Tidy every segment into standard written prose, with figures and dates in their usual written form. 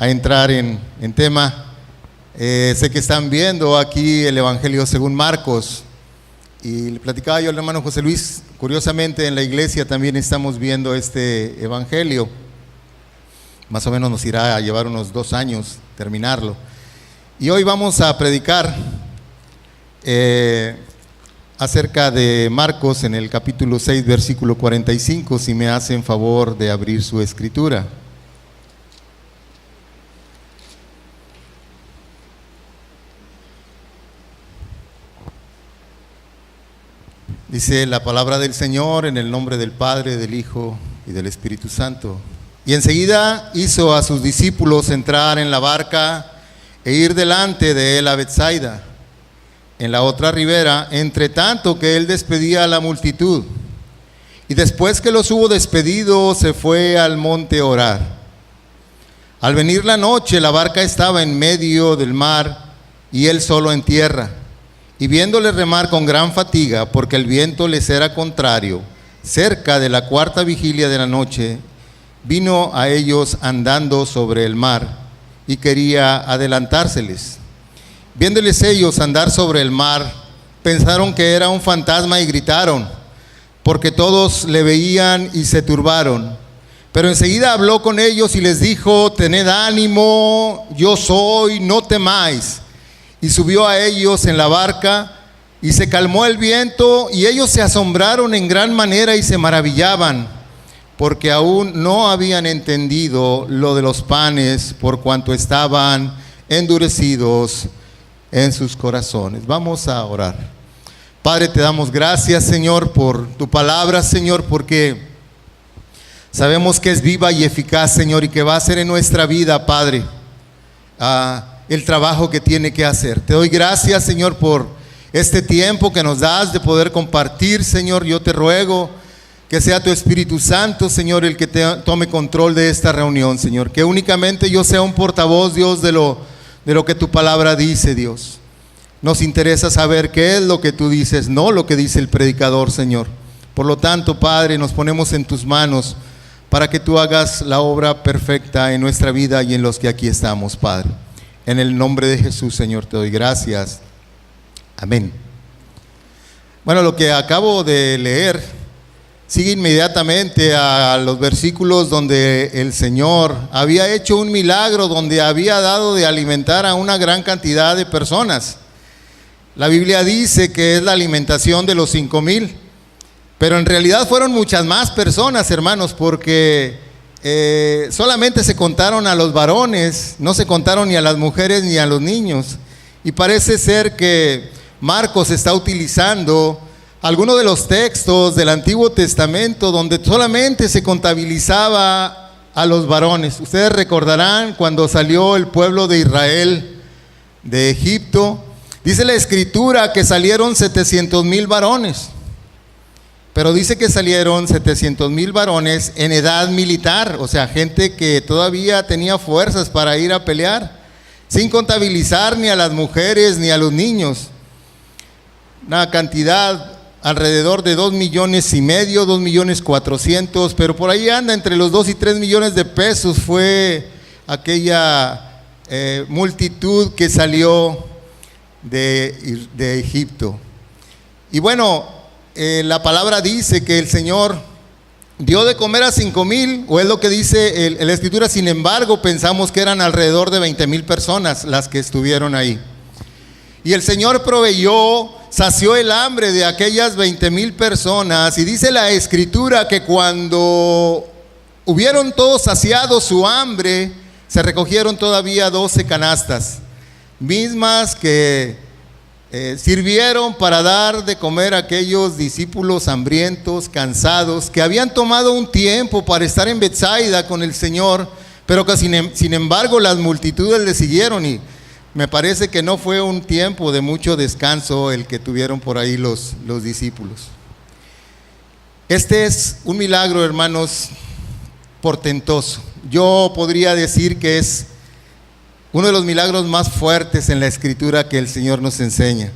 a entrar en tema. Sé que están viendo aquí el Evangelio según Marcos. Y le platicaba yo al hermano José Luis, curiosamente en la iglesia también estamos viendo este Evangelio. Más o menos nos irá a llevar unos 2 años terminarlo. Y hoy vamos a predicar acerca de Marcos en el capítulo 6, versículo 45, si me hacen favor de abrir su escritura. Dice la palabra del Señor en el nombre del Padre, del Hijo y del Espíritu Santo. Y enseguida hizo a sus discípulos entrar en la barca e ir delante de él a Betsaida, en la otra ribera, entre tanto que él despedía a la multitud. Y después que los hubo despedido, se fue al monte a orar. Al venir la noche, la barca estaba en medio del mar y él solo en tierra. Y viéndole remar con gran fatiga, porque el viento les era contrario, cerca de la 4ª vigilia de la noche, vino a ellos andando sobre el mar y quería adelantárseles. Viéndoles ellos andar sobre el mar, pensaron que era un fantasma y gritaron, porque todos le veían y se turbaron. Pero enseguida habló con ellos y les dijo: tened ánimo, yo soy, no temáis. Y subió a ellos en la barca y se calmó el viento, y ellos se asombraron en gran manera y se maravillaban, porque aún no habían entendido lo de los panes, por cuanto estaban endurecidos en sus corazones. Vamos a orar. Padre, te damos gracias, Señor, por tu palabra, Señor, porque sabemos que es viva y eficaz, Señor, y que va a hacer en nuestra vida, Padre, el trabajo que tiene que hacer. Te doy gracias, Señor, por este tiempo que nos das de poder compartir, Señor. Yo te ruego que sea tu Espíritu Santo, Señor, el que tome control de esta reunión, Señor. Que únicamente yo sea un portavoz, Dios, de lo que tu palabra dice, Dios. Nos interesa saber qué es lo que tú dices, no lo que dice el predicador, Señor. Por lo tanto, Padre, nos ponemos en tus manos para que tú hagas la obra perfecta en nuestra vida y en los que aquí estamos, Padre. En el nombre de Jesús, Señor, te doy gracias. Amén. Bueno, lo que acabo de leer sigue inmediatamente a los versículos donde el Señor había hecho un milagro, donde había dado de alimentar a una gran cantidad de personas. La Biblia dice que es la alimentación de los 5,000, pero en realidad fueron muchas más personas, hermanos, porque solamente se contaron a los varones, no se contaron ni a las mujeres ni a los niños. Y parece ser que Marcos está utilizando algunos de los textos del Antiguo Testamento donde solamente se contabilizaba a los varones. Ustedes recordarán cuando salió el pueblo de Israel de Egipto. Dice la Escritura que salieron 700,000 varones, pero dice que salieron 700,000 varones en edad militar, o sea, gente que todavía tenía fuerzas para ir a pelear, sin contabilizar ni a las mujeres ni a los niños. Una cantidad alrededor de 2,5 millones, 2,400,000, pero por ahí anda entre los 2 y 3 millones de pesos fue aquella multitud que salió de Egipto. Y bueno, la palabra dice que el Señor dio de comer a 5,000, o es lo que dice la Escritura. Sin embargo, pensamos que eran alrededor de 20,000 personas las que estuvieron ahí. Y el Señor proveyó, sació el hambre de aquellas 20,000 personas, y dice la Escritura que cuando hubieron todos saciado su hambre, se recogieron todavía 12 canastas, mismas que sirvieron para dar de comer a aquellos discípulos hambrientos, cansados, que habían tomado un tiempo para estar en Betsaida con el Señor, pero que sin embargo las multitudes le siguieron, y me parece que no fue un tiempo de mucho descanso el que tuvieron por ahí los discípulos. Este es un milagro, hermanos, portentoso. Yo podría decir que es uno de los milagros más fuertes en la Escritura que el Señor nos enseña.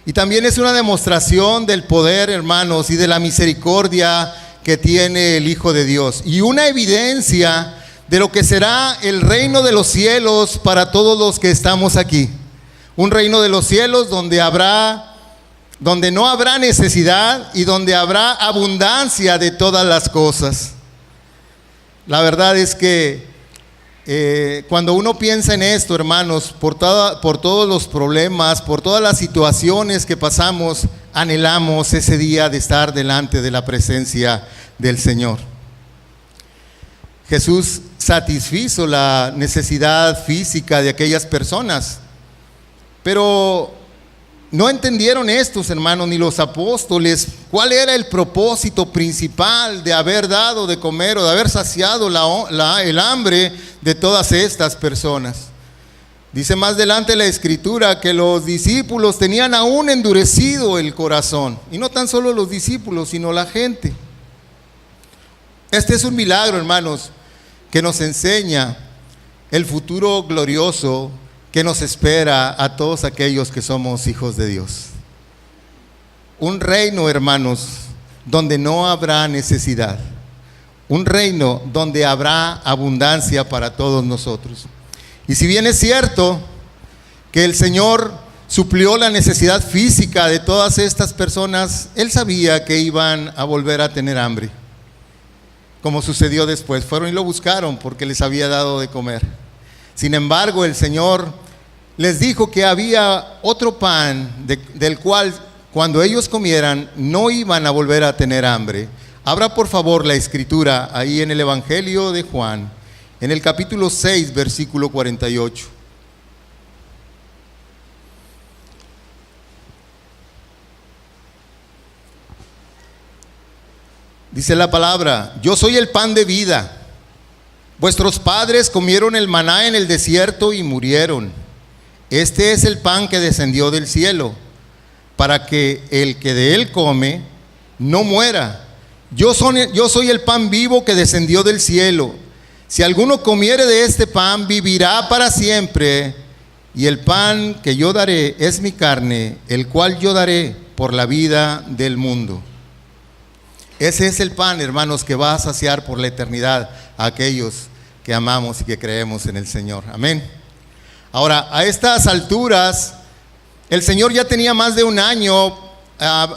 Y también es una demostración del poder, hermanos, y de la misericordia que tiene el Hijo de Dios. Y una evidencia de lo que será el reino de los cielos para todos los que estamos aquí. Un reino de los cielos donde no habrá necesidad y donde habrá abundancia de todas las cosas. La verdad es que cuando uno piensa en esto, hermanos, por todos los problemas, por todas las situaciones que pasamos, anhelamos ese día de estar delante de la presencia del Señor. Jesús satisfizo la necesidad física de aquellas personas, pero no entendieron estos, hermanos, ni los apóstoles, cuál era el propósito principal de haber dado de comer o de haber saciado el hambre de todas estas personas. Dice más adelante la Escritura que los discípulos tenían aún endurecido el corazón, y no tan solo los discípulos, sino la gente. Este es un milagro, hermanos, que nos enseña el futuro glorioso que nos espera a todos aquellos que somos hijos de Dios. Un reino, hermanos, donde no habrá necesidad. Un reino donde habrá abundancia para todos nosotros. Y si bien es cierto que el Señor suplió la necesidad física de todas estas personas, Él sabía que iban a volver a tener hambre. Como sucedió después, fueron y lo buscaron porque les había dado de comer. Sin embargo, el Señor les dijo que había otro pan del cual cuando ellos comieran no iban a volver a tener hambre. Abra por favor la Escritura ahí en el Evangelio de Juan, en el capítulo 6, versículo 48. Dice la palabra: yo soy el pan de vida. Vuestros padres comieron el maná en el desierto y murieron. Este es el pan que descendió del cielo, para que el que de él come no muera. Yo soy el pan vivo que descendió del cielo. Si alguno comiere de este pan, vivirá para siempre. Y el pan que yo daré es mi carne, el cual yo daré por la vida del mundo. Ese es el pan, hermanos, que va a saciar por la eternidad a aquellos que amamos y que creemos en el Señor. Amén. Ahora, a estas alturas, el Señor ya tenía más de un año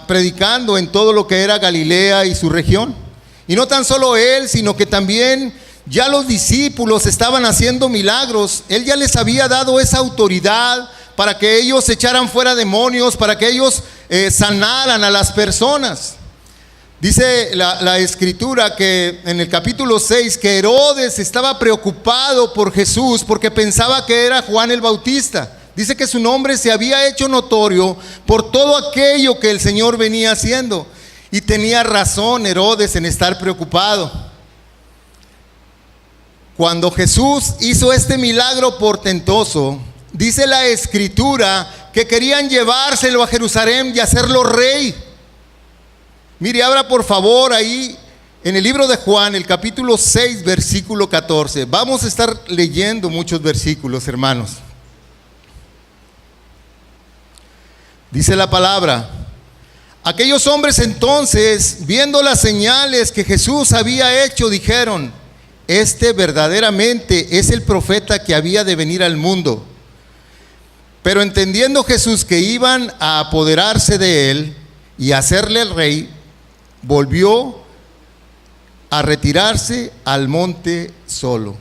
predicando en todo lo que era Galilea y su región. Y no tan solo Él, sino que también ya los discípulos estaban haciendo milagros. Él ya les había dado esa autoridad para que ellos echaran fuera demonios, para que ellos sanaran a las personas. Dice la Escritura que en el capítulo 6 que Herodes estaba preocupado por Jesús porque pensaba que era Juan el Bautista. Dice que su nombre se había hecho notorio por todo aquello que el Señor venía haciendo. Y tenía razón Herodes en estar preocupado. Cuando Jesús hizo este milagro portentoso, dice la Escritura que querían llevárselo a Jerusalén y hacerlo rey. Mire, abra por favor ahí en el libro de Juan, el capítulo 6, versículo 14. Vamos a estar leyendo muchos versículos, hermanos. Dice la palabra: aquellos hombres entonces, viendo las señales que Jesús había hecho, dijeron: este verdaderamente es el profeta que había de venir al mundo. Pero entendiendo Jesús que iban a apoderarse de él y hacerle el rey, volvió a retirarse al monte solo.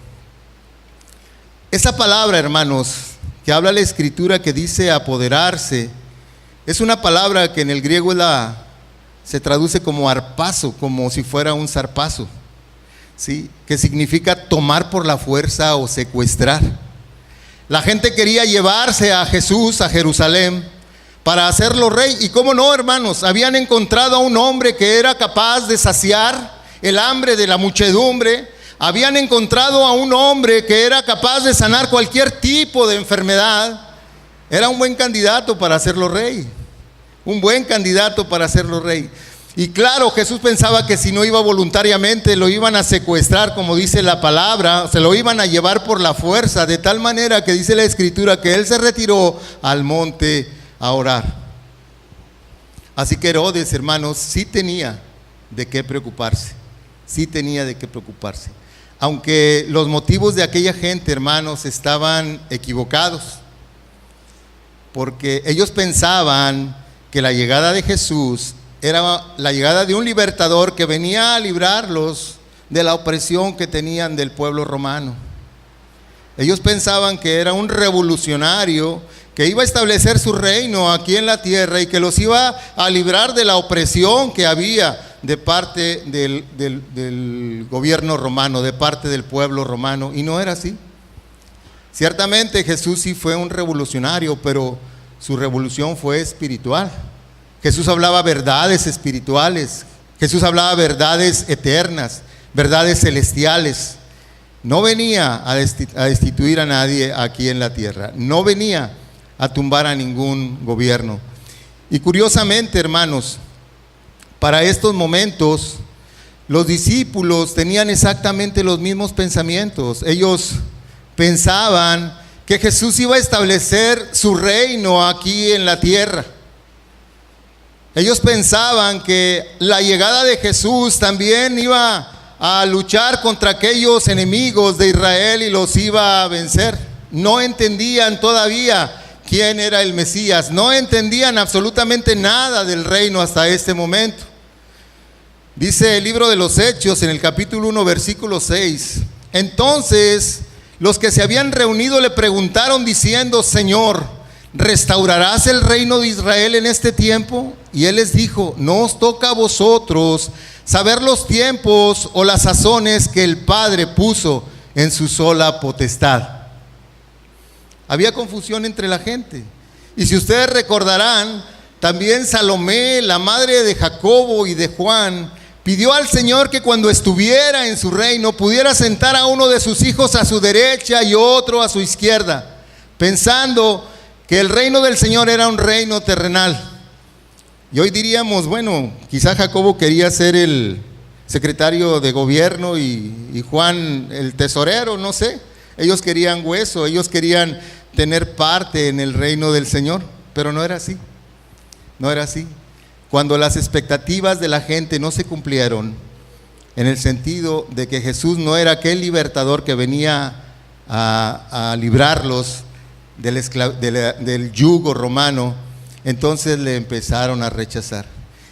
Esa palabra, hermanos, que habla la Escritura que dice apoderarse, es una palabra que en el griego se traduce como arpazo, como si fuera un zarpazo, ¿sí? Que significa tomar por la fuerza o secuestrar. La gente quería llevarse a Jesús a Jerusalén para hacerlo rey. Y cómo no, hermanos, habían encontrado a un hombre que era capaz de saciar el hambre de la muchedumbre. Habían encontrado a un hombre que era capaz de sanar cualquier tipo de enfermedad. Era un buen candidato para hacerlo rey. Un buen candidato para hacerlo rey. Y claro, Jesús pensaba que si no iba voluntariamente, lo iban a secuestrar, como dice la palabra, se lo iban a llevar por la fuerza, de tal manera que dice la Escritura que él se retiró al monte a orar. Así que Herodes, hermanos, sí tenía de qué preocuparse. Sí tenía de qué preocuparse. aunque los motivos de aquella gente, hermanos, estaban equivocados, porque ellos pensaban que la llegada de Jesús era la llegada de un libertador que venía a librarlos de la opresión que tenían del pueblo romano. Ellos pensaban que era un revolucionario que iba a establecer su reino aquí en la tierra y que los iba a librar de la opresión que había de parte del gobierno romano, de parte del pueblo romano, y no era así. Ciertamente Jesús sí fue un revolucionario, pero su revolución fue espiritual. Jesús hablaba verdades espirituales, Jesús hablaba verdades eternas, verdades celestiales. No venía a destituir a nadie aquí en la tierra, no venía a tumbar a ningún gobierno. Y curiosamente, hermanos, para estos momentos, los discípulos tenían exactamente los mismos pensamientos. Ellos pensaban que Jesús iba a establecer su reino aquí en la tierra. Ellos pensaban que la llegada de Jesús también iba a luchar contra aquellos enemigos de Israel y los iba a vencer. No entendían todavía quién era el Mesías, no entendían absolutamente nada del reino hasta este momento. Dice el libro de los Hechos en el capítulo 1, versículo 6: entonces los que se habían reunido le preguntaron diciendo: Señor, ¿restaurarás el reino de Israel en este tiempo? Y él les dijo: no os toca a vosotros saber los tiempos o las sazones que el Padre puso en su sola potestad. Había confusión entre la gente. Y si ustedes recordarán, también Salomé, la madre de Jacobo y de Juan, pidió al Señor que cuando estuviera en su reino pudiera sentar a uno de sus hijos a su derecha y otro a su izquierda, pensando que el reino del Señor era un reino terrenal. Y hoy diríamos, bueno, quizá Jacobo quería ser el secretario de gobierno y Juan el tesorero, no sé. Ellos querían hueso, ellos querían tener parte en el reino del Señor, pero no era así, no era así. Cuando las expectativas de la gente no se cumplieron, en el sentido de que Jesús no era aquel libertador que venía a librarlos del yugo romano, entonces le empezaron a rechazar.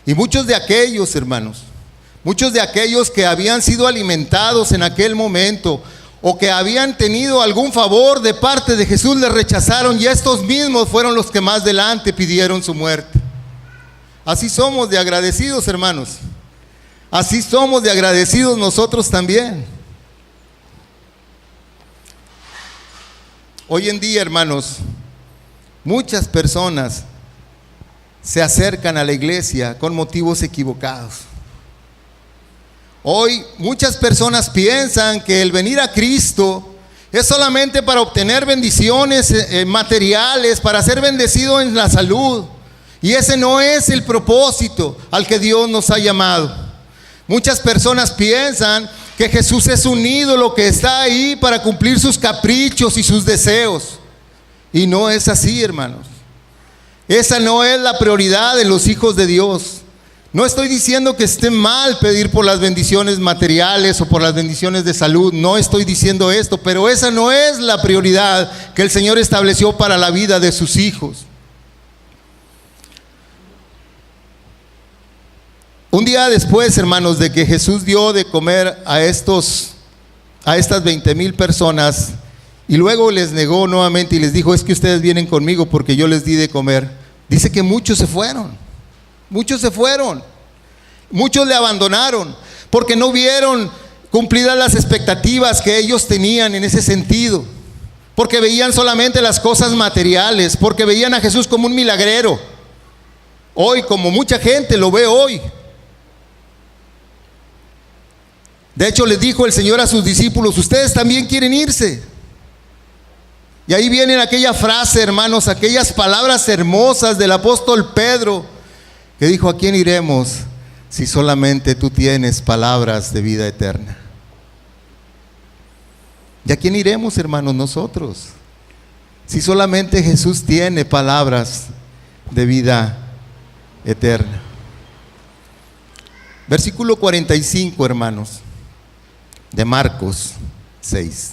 Y muchos de aquellos, hermanos, muchos de aquellos que habían sido alimentados en aquel momento o que habían tenido algún favor de parte de Jesús, le rechazaron, y estos mismos fueron los que más adelante pidieron su muerte. Así somos de agradecidos, hermanos. Así somos de agradecidos nosotros también. Hoy en día, hermanos, muchas personas se acercan a la iglesia con motivos equivocados. Hoy muchas personas piensan que el venir a Cristo es solamente para obtener bendiciones materiales, para ser bendecido en la salud. Y ese no es el propósito al que Dios nos ha llamado. Muchas personas piensan que Jesús es un ídolo que está ahí para cumplir sus caprichos y sus deseos. Y no es así, hermanos. Esa no es la prioridad de los hijos de Dios. No estoy diciendo que esté mal pedir por las bendiciones materiales o por las bendiciones de salud. No estoy diciendo esto, pero esa no es la prioridad que el Señor estableció para la vida de sus hijos. Un día después, hermanos, de que Jesús dio de comer a estas 20,000 personas, y luego les negó nuevamente y les dijo: es que ustedes vienen conmigo porque yo les di de comer. Dice que muchos se fueron, muchos le abandonaron porque no vieron cumplidas las expectativas que ellos tenían en ese sentido, porque veían solamente las cosas materiales, porque veían a Jesús como un milagrero. Hoy, como mucha gente lo ve hoy. De hecho, les dijo el Señor a sus discípulos: ustedes también quieren irse. Y ahí viene aquella frase, hermanos, aquellas palabras hermosas del apóstol Pedro, que dijo: ¿a quién iremos si solamente tú tienes palabras de vida eterna? ¿Y a quién iremos, hermanos, nosotros? Si solamente Jesús tiene palabras de vida eterna. Versículo 45, hermanos. de Marcos 6.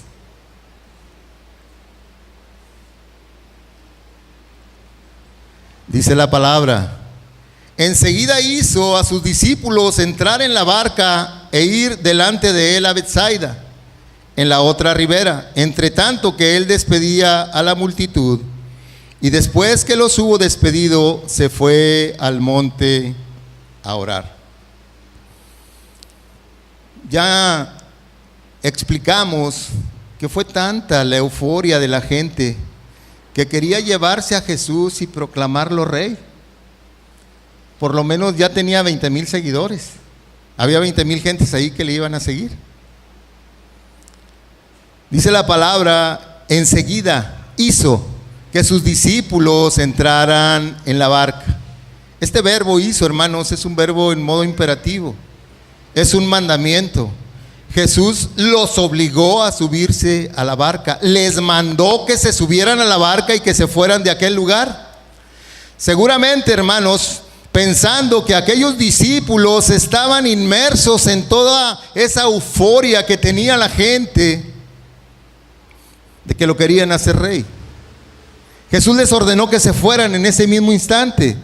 Dice la palabra: enseguida hizo a sus discípulos entrar en la barca e ir delante de él a Betsaida, en la otra ribera, entre tanto que él despedía a la multitud. Y después que los hubo despedido, se fue al monte a orar. Ya explicamos que fue tanta la euforia de la gente que quería llevarse a Jesús y proclamarlo rey. Por lo menos ya tenía 20,000 seguidores. Había 20,000 gentes ahí que le iban a seguir. Dice la palabra: enseguida hizo que sus discípulos entraran en la barca. Este verbo hizo, hermanos, es un verbo en modo imperativo. Es un mandamiento. Jesús los obligó a subirse a la barca. Les mandó que se subieran a la barca y que se fueran de aquel lugar. Seguramente, hermanos, pensando que aquellos discípulos estaban inmersos en toda esa euforia que tenía la gente de que lo querían hacer rey. Jesús les ordenó que se fueran en ese mismo instante.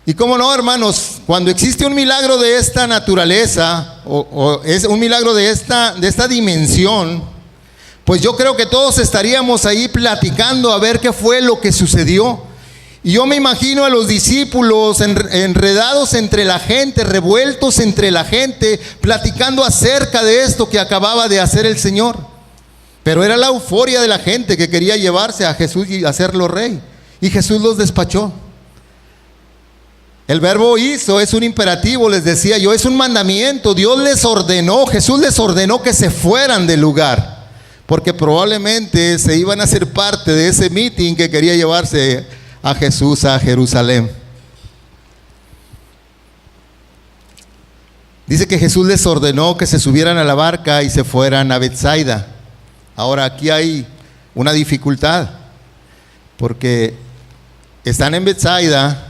Y cómo no, hermanos, cuando existe un milagro de esta naturaleza, o es un milagro de esta dimensión, pues yo creo que todos estaríamos ahí platicando a ver qué fue lo que sucedió. Y yo me imagino a los discípulos enredados entre la gente, revueltos entre la gente, platicando acerca de esto que acababa de hacer el Señor. Pero era la euforia de la gente que quería llevarse a Jesús y hacerlo rey. Y Jesús los despachó. El verbo hizo es un imperativo, les decía yo, es un mandamiento. Dios les ordenó, Jesús les ordenó que se fueran del lugar, porque probablemente se iban a ser parte de ese meeting que quería llevarse a Jesús a Jerusalén. Dice que Jesús les ordenó que se subieran a la barca y se fueran a Betsaida. Ahora aquí hay una dificultad, porque están en Betsaida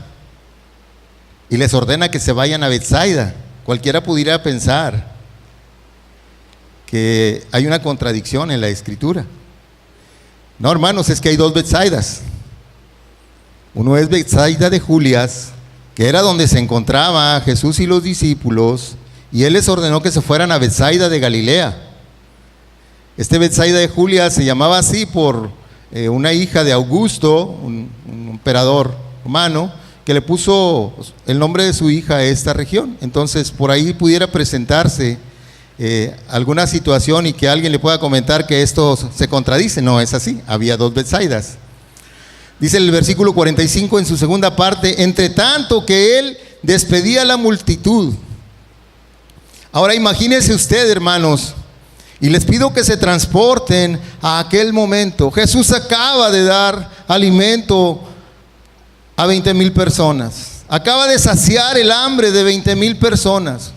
y les ordena que se vayan a Betsaida. Cualquiera pudiera pensar que hay una contradicción en la Escritura. No, hermanos, es que hay dos Betsaidas. Uno es Betsaida de Julias, que era donde se encontraba Jesús y los discípulos, y él les ordenó que se fueran a Betsaida de Galilea. Este Betsaida de Julias se llamaba así por una hija de Augusto, un emperador romano, que le puso el nombre de su hija a esta región. Entonces, por ahí pudiera presentarse alguna situación y que alguien le pueda comentar que esto se contradice. No es así, había dos Betsaidas. Dice el versículo 45 en su segunda parte: entre tanto que él despedía a la multitud. Ahora imagínense usted, hermanos, y les pido que se transporten a aquel momento. Jesús acaba de dar alimento a 20,000 personas. Acaba de saciar el hambre de 20,000 personas.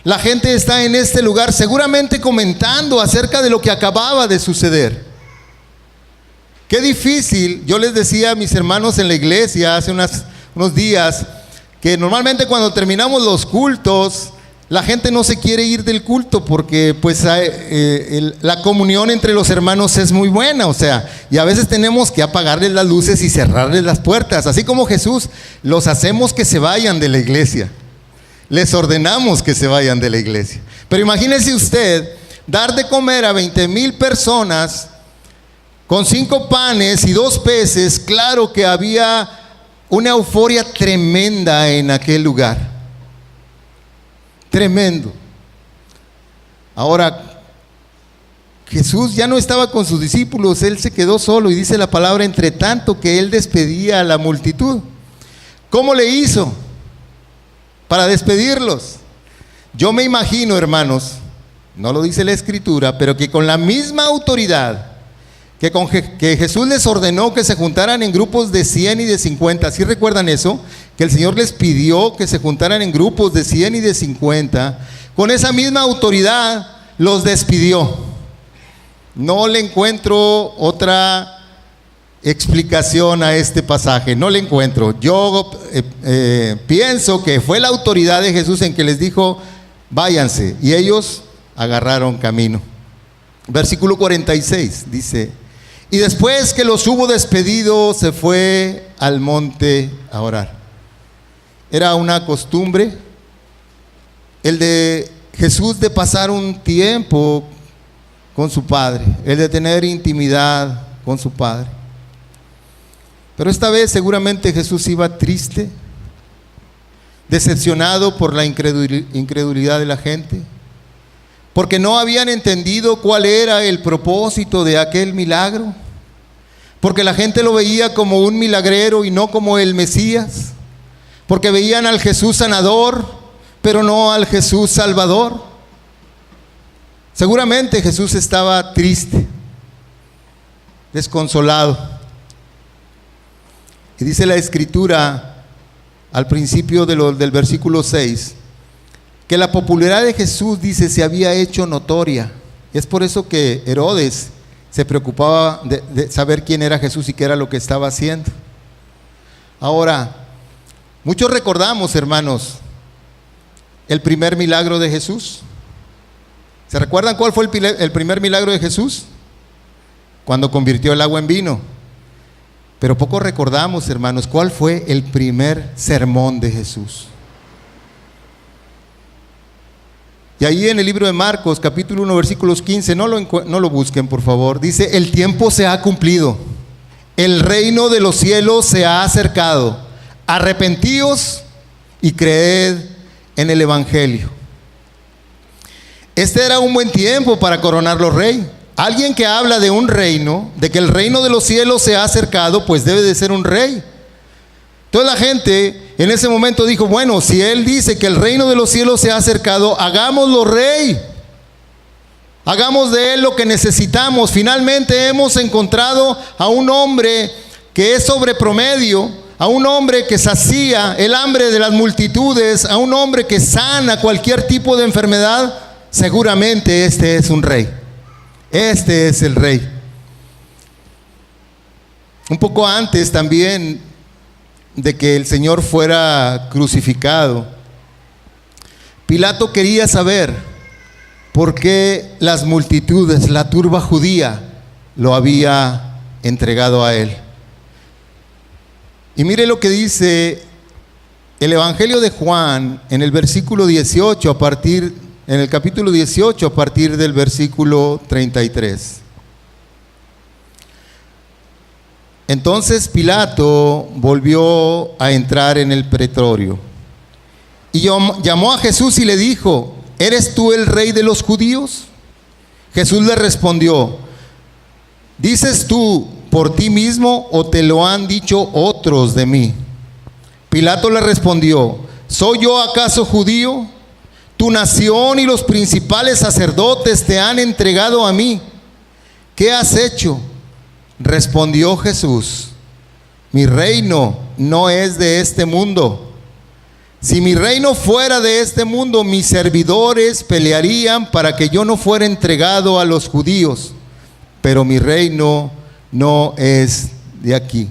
La gente está en este lugar seguramente comentando acerca de lo que acababa de suceder. Qué difícil. Yo les decía a mis hermanos en la iglesia hace unos días que normalmente cuando terminamos los cultos, la gente no se quiere ir del culto porque pues la comunión entre los hermanos es muy buena, o sea, y a veces tenemos que apagarles las luces y cerrarles las puertas, así como Jesús, los hacemos que se vayan de la iglesia, les ordenamos que se vayan de la iglesia. Pero imagínese usted dar de comer a 20,000 personas con 5 panes y 2 peces. Claro que había una euforia tremenda en aquel lugar. Tremendo. Ahora, Jesús ya no estaba con sus discípulos, él se quedó solo, y dice la palabra: entre tanto que él despedía a la multitud. ¿Cómo le hizo para despedirlos? Yo me imagino, hermanos, no lo dice la Escritura, pero que con la misma autoridad que Jesús les ordenó que se juntaran en grupos de 100 y de 50. ¿Sí recuerdan eso? Que el Señor les pidió que se juntaran en grupos de 100 y de 50. Con esa misma autoridad los despidió. No le encuentro otra explicación a este pasaje, no le encuentro. Yo pienso que fue la autoridad de Jesús en que les dijo: váyanse. Y ellos agarraron camino. Versículo 46 dice: y después que los hubo despedido, se fue al monte a orar. Era una costumbre el de Jesús de pasar un tiempo con su Padre, el de tener intimidad con su Padre. Pero esta vez seguramente Jesús iba triste, decepcionado por la incredulidad de la gente, porque no habían entendido cuál era el propósito de aquel milagro, porque la gente lo veía como un milagrero y no como el Mesías, porque veían al Jesús sanador, pero no al Jesús salvador. Seguramente Jesús estaba triste, desconsolado. Y dice la Escritura al principio del versículo 6, que la popularidad de Jesús, dice, se había hecho notoria. Y es por eso que Herodes se preocupaba de saber quién era Jesús y qué era lo que estaba haciendo. Ahora, muchos recordamos, hermanos, el primer milagro de Jesús. ¿Se recuerdan cuál fue el primer milagro de Jesús? Cuando convirtió el agua en vino. Pero poco recordamos, hermanos, cuál fue el primer sermón de Jesús. Y ahí en el libro de Marcos, capítulo 1, versículos 15, no lo busquen, por favor. Dice: el tiempo se ha cumplido, el reino de los cielos se ha acercado. Arrepentíos y creed en el Evangelio. Este era un buen tiempo para coronarlo rey. Alguien que habla de un reino, de que el reino de los cielos se ha acercado, pues debe de ser un rey. Toda la gente en ese momento dijo: bueno, si él dice que el reino de los cielos se ha acercado, hagámoslo rey. Hagamos de él lo que necesitamos. Finalmente hemos encontrado a un hombre que es sobre promedio, a un hombre que sacía el hambre de las multitudes, a un hombre que sana cualquier tipo de enfermedad. Seguramente este es un rey. Este es el rey. Un poco antes también de que el Señor fuera crucificado, Pilato quería saber por qué las multitudes, la turba judía, lo había entregado a él. Y mire lo que dice el Evangelio de Juan en el versículo 18, en el capítulo 18, a partir del versículo 33. Entonces Pilato volvió a entrar en el pretorio y llamó a Jesús y le dijo: ¿eres tú el rey de los judíos? Jesús le respondió: ¿dices tú por ti mismo o te lo han dicho otros de mí? Pilato le respondió: ¿soy yo acaso judío? Tu nación y los principales sacerdotes te han entregado a mí. ¿Qué has hecho? Respondió Jesús: mi reino no es de este mundo. Si mi reino fuera de este mundo, mis servidores pelearían para que yo no fuera entregado a los judíos, pero mi reino no es de aquí.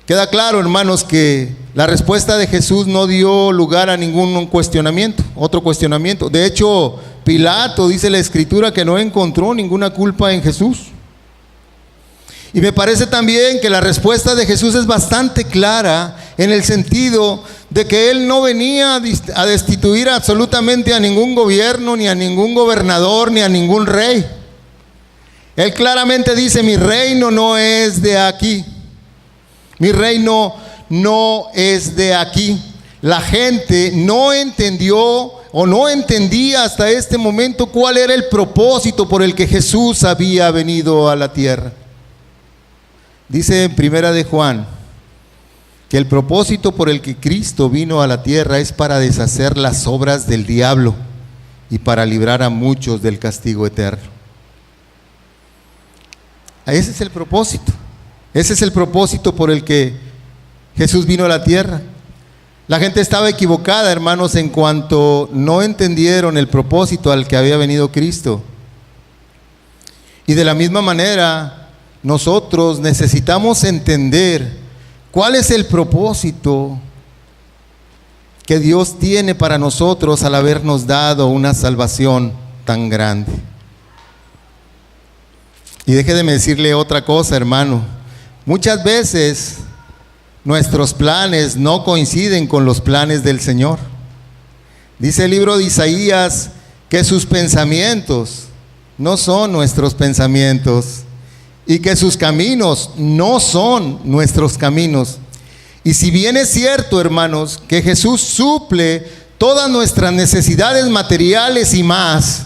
Queda claro, hermanos, que la respuesta de Jesús no dio lugar a ningún cuestionamiento, otro cuestionamiento. De hecho, Pilato, dice la Escritura, que no encontró ninguna culpa en Jesús. Y me parece también que la respuesta de Jesús es bastante clara, en el sentido de que Él no venía a destituir absolutamente a ningún gobierno, ni a ningún gobernador, ni a ningún rey. Él claramente dice: mi reino no es de aquí. Mi reino no es de aquí. La gente no entendió o no entendía hasta este momento cuál era el propósito por el que Jesús había venido a la tierra. Dice en Primera de Juan que el propósito por el que Cristo vino a la tierra es para deshacer las obras del diablo y para librar a muchos del castigo eterno. Ese es el propósito. Ese es el propósito por el que Jesús vino a la tierra. La gente estaba equivocada, hermanos, en cuanto no entendieron el propósito al que había venido Cristo. Y de la misma manera, nosotros necesitamos entender cuál es el propósito que Dios tiene para nosotros al habernos dado una salvación tan grande. Y déjeme decirle otra cosa, hermano. Muchas veces nuestros planes no coinciden con los planes del Señor. Dice el libro de Isaías que sus pensamientos no son nuestros pensamientos y que sus caminos no son nuestros caminos. Y si bien es cierto, hermanos, que Jesús suple todas nuestras necesidades materiales y más,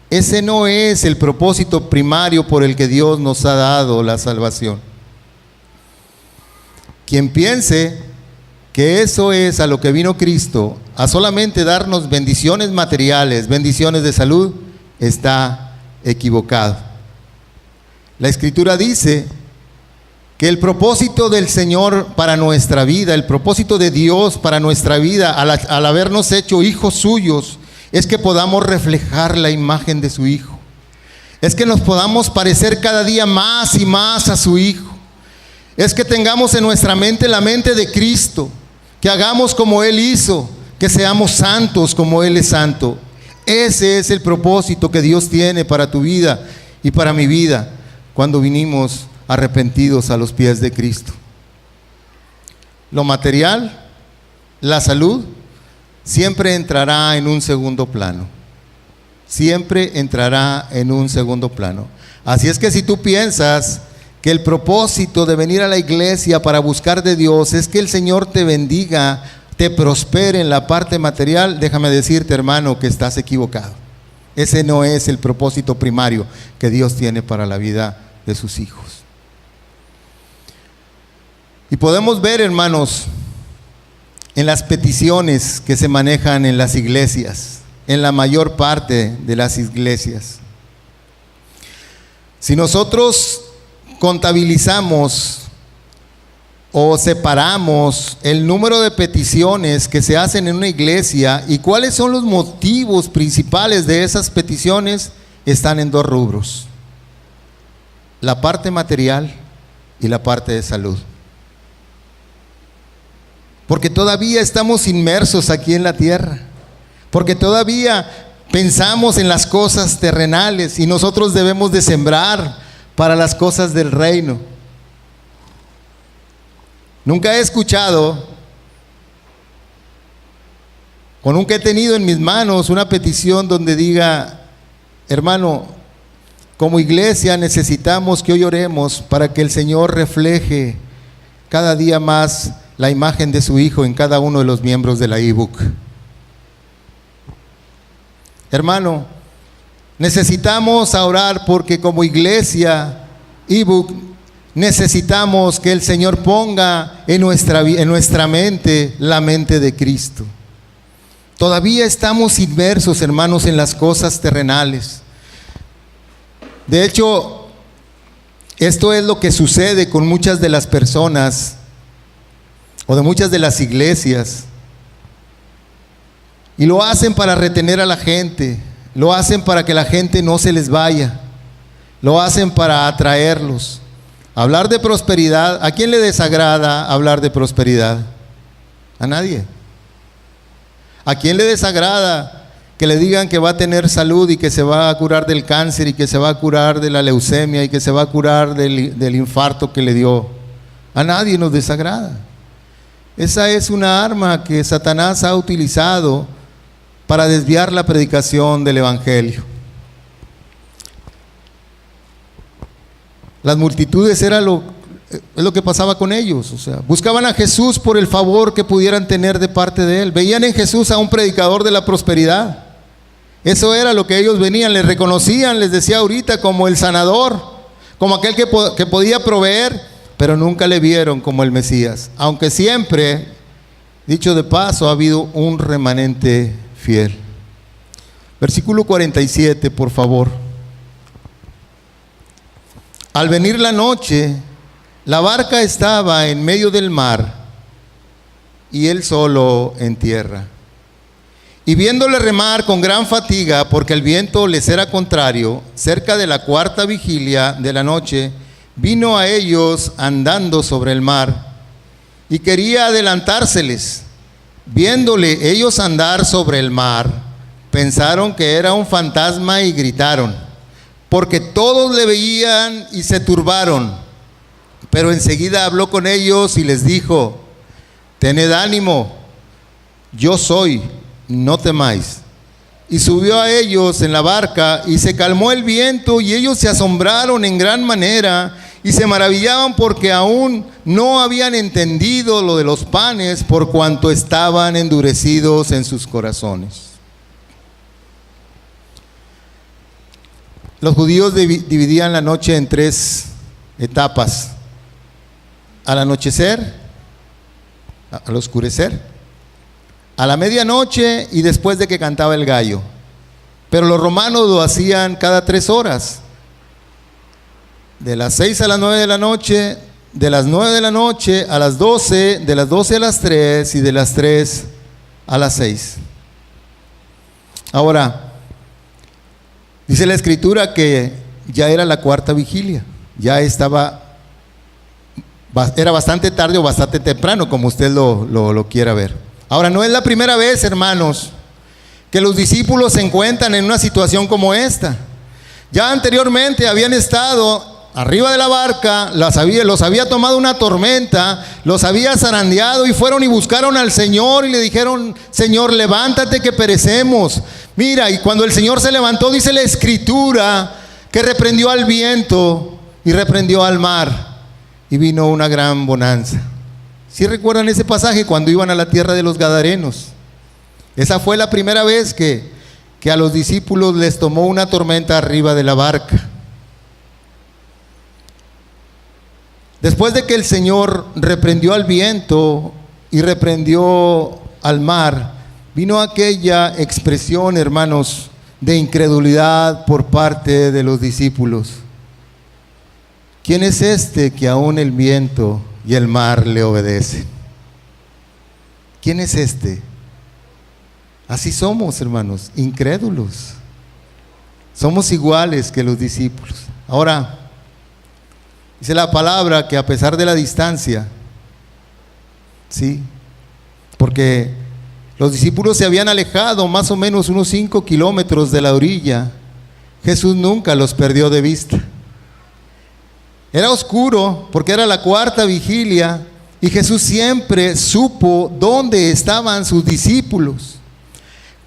ese no es el propósito primario por el que Dios nos ha dado la salvación. Quien piense que eso es a lo que vino Cristo, a solamente darnos bendiciones materiales, bendiciones de salud, está equivocado. La Escritura dice que el propósito del Señor para nuestra vida, el propósito de Dios para nuestra vida, al habernos hecho hijos suyos, es que podamos reflejar la imagen de su Hijo. Es que nos podamos parecer cada día más y más a su Hijo. Es que tengamos en nuestra mente la mente de Cristo, que hagamos como Él hizo, que seamos santos como Él es santo. Ese es el propósito que Dios tiene para tu vida y para mi vida cuando vinimos arrepentidos a los pies de Cristo. Lo material, la salud, siempre entrará en un segundo plano. Siempre entrará en un segundo plano. Así es que si tú piensas que el propósito de venir a la iglesia para buscar de Dios es que el Señor te bendiga, te prospere en la parte material, déjame decirte, hermano, que estás equivocado. Ese no es el propósito primario que Dios tiene para la vida de sus hijos. Y podemos ver, hermanos, en las peticiones que se manejan en las iglesias, en la mayor parte de las iglesias. Si nosotros contabilizamos o separamos el número de peticiones que se hacen en una iglesia y cuáles son los motivos principales de esas peticiones, están en dos rubros: la parte material y la parte de salud. Porque todavía estamos inmersos aquí en la tierra, porque todavía pensamos en las cosas terrenales y nosotros debemos de sembrar para las cosas del reino. Nunca he escuchado, o nunca he tenido en mis manos una petición donde diga: hermano, como iglesia necesitamos que hoy oremos para que el Señor refleje cada día más la imagen de su Hijo en cada uno de los miembros de la ebook. Hermano, necesitamos orar porque como iglesia ebook necesitamos que el Señor ponga en nuestra mente la mente de Cristo. Todavía estamos inmersos, hermanos, en las cosas terrenales. De hecho, esto es lo que sucede con muchas de las personas o de muchas de las iglesias, y lo hacen para retener a la gente, lo hacen para que la gente no se les vaya, lo hacen para atraerlos. Hablar de prosperidad, ¿a quién le desagrada hablar de prosperidad? A nadie. ¿A quién le desagrada que le digan que va a tener salud y que se va a curar del cáncer y que se va a curar de la leucemia y que se va a curar del infarto que le dio? A nadie nos desagrada. Esa es una arma que Satanás ha utilizado para desviar la predicación del Evangelio. Las multitudes es lo que pasaba con ellos. O sea, buscaban a Jesús por el favor que pudieran tener de parte de Él. Veían en Jesús a un predicador de la prosperidad. Eso era lo que ellos venían, les reconocían, les decía ahorita, como el sanador, como aquel que podía proveer, pero nunca le vieron como el Mesías. Aunque siempre, dicho de paso, ha habido un remanente fiel. Versículo 47, por favor. Al venir la noche, la barca estaba en medio del mar y él solo en tierra. Y viéndole remar con gran fatiga, porque el viento les era contrario, cerca de la cuarta vigilia de la noche, vino a ellos andando sobre el mar y quería adelantárseles, Viéndole ellos andar sobre el mar, pensaron que era un fantasma y gritaron, porque todos le veían y se turbaron. Pero enseguida habló con ellos y les dijo: tened ánimo, yo soy, no temáis. Y subió a ellos en la barca y se calmó el viento, y ellos se asombraron en gran manera y se maravillaban porque aún no habían entendido lo de los panes, por cuanto estaban endurecidos en sus corazones. Los judíos dividían la noche en 3 etapas: al anochecer, al oscurecer, a la medianoche y después de que cantaba el gallo. Pero los romanos lo hacían cada 3 horas, de las 6 a las 9 de la noche, de las 9 de la noche a las 12, de las 12 a las 3 y de las 3 a las 6. Ahora, dice la Escritura que ya era la 4ª vigilia, ya era bastante tarde o bastante temprano, como usted lo quiera ver. Ahora, no es la primera vez, hermanos, que los discípulos se encuentran en una situación como esta. Ya anteriormente habían estado arriba de la barca, los había tomado una tormenta, los había zarandeado y fueron y buscaron al Señor y le dijeron: Señor, levántate que perecemos. Mira, y cuando el Señor se levantó, dice la Escritura que reprendió al viento y reprendió al mar y vino una gran bonanza. ¿Sí recuerdan ese pasaje cuando iban a la tierra de los Gadarenos? Esa fue la primera vez que a los discípulos les tomó una tormenta arriba de la barca. Después de que el Señor reprendió al viento y reprendió al mar, vino aquella expresión, hermanos, de incredulidad por parte de los discípulos. ¿Quién es este que aún el viento y el mar le obedecen? ¿Quién es este? Así somos, hermanos, incrédulos. Somos iguales que los discípulos. Ahora, dice la palabra que a pesar de la distancia, sí, porque los discípulos se habían alejado más o menos unos 5 kilómetros de la orilla, Jesús nunca los perdió de vista. Era oscuro porque era la 4ª vigilia y Jesús siempre supo dónde estaban sus discípulos.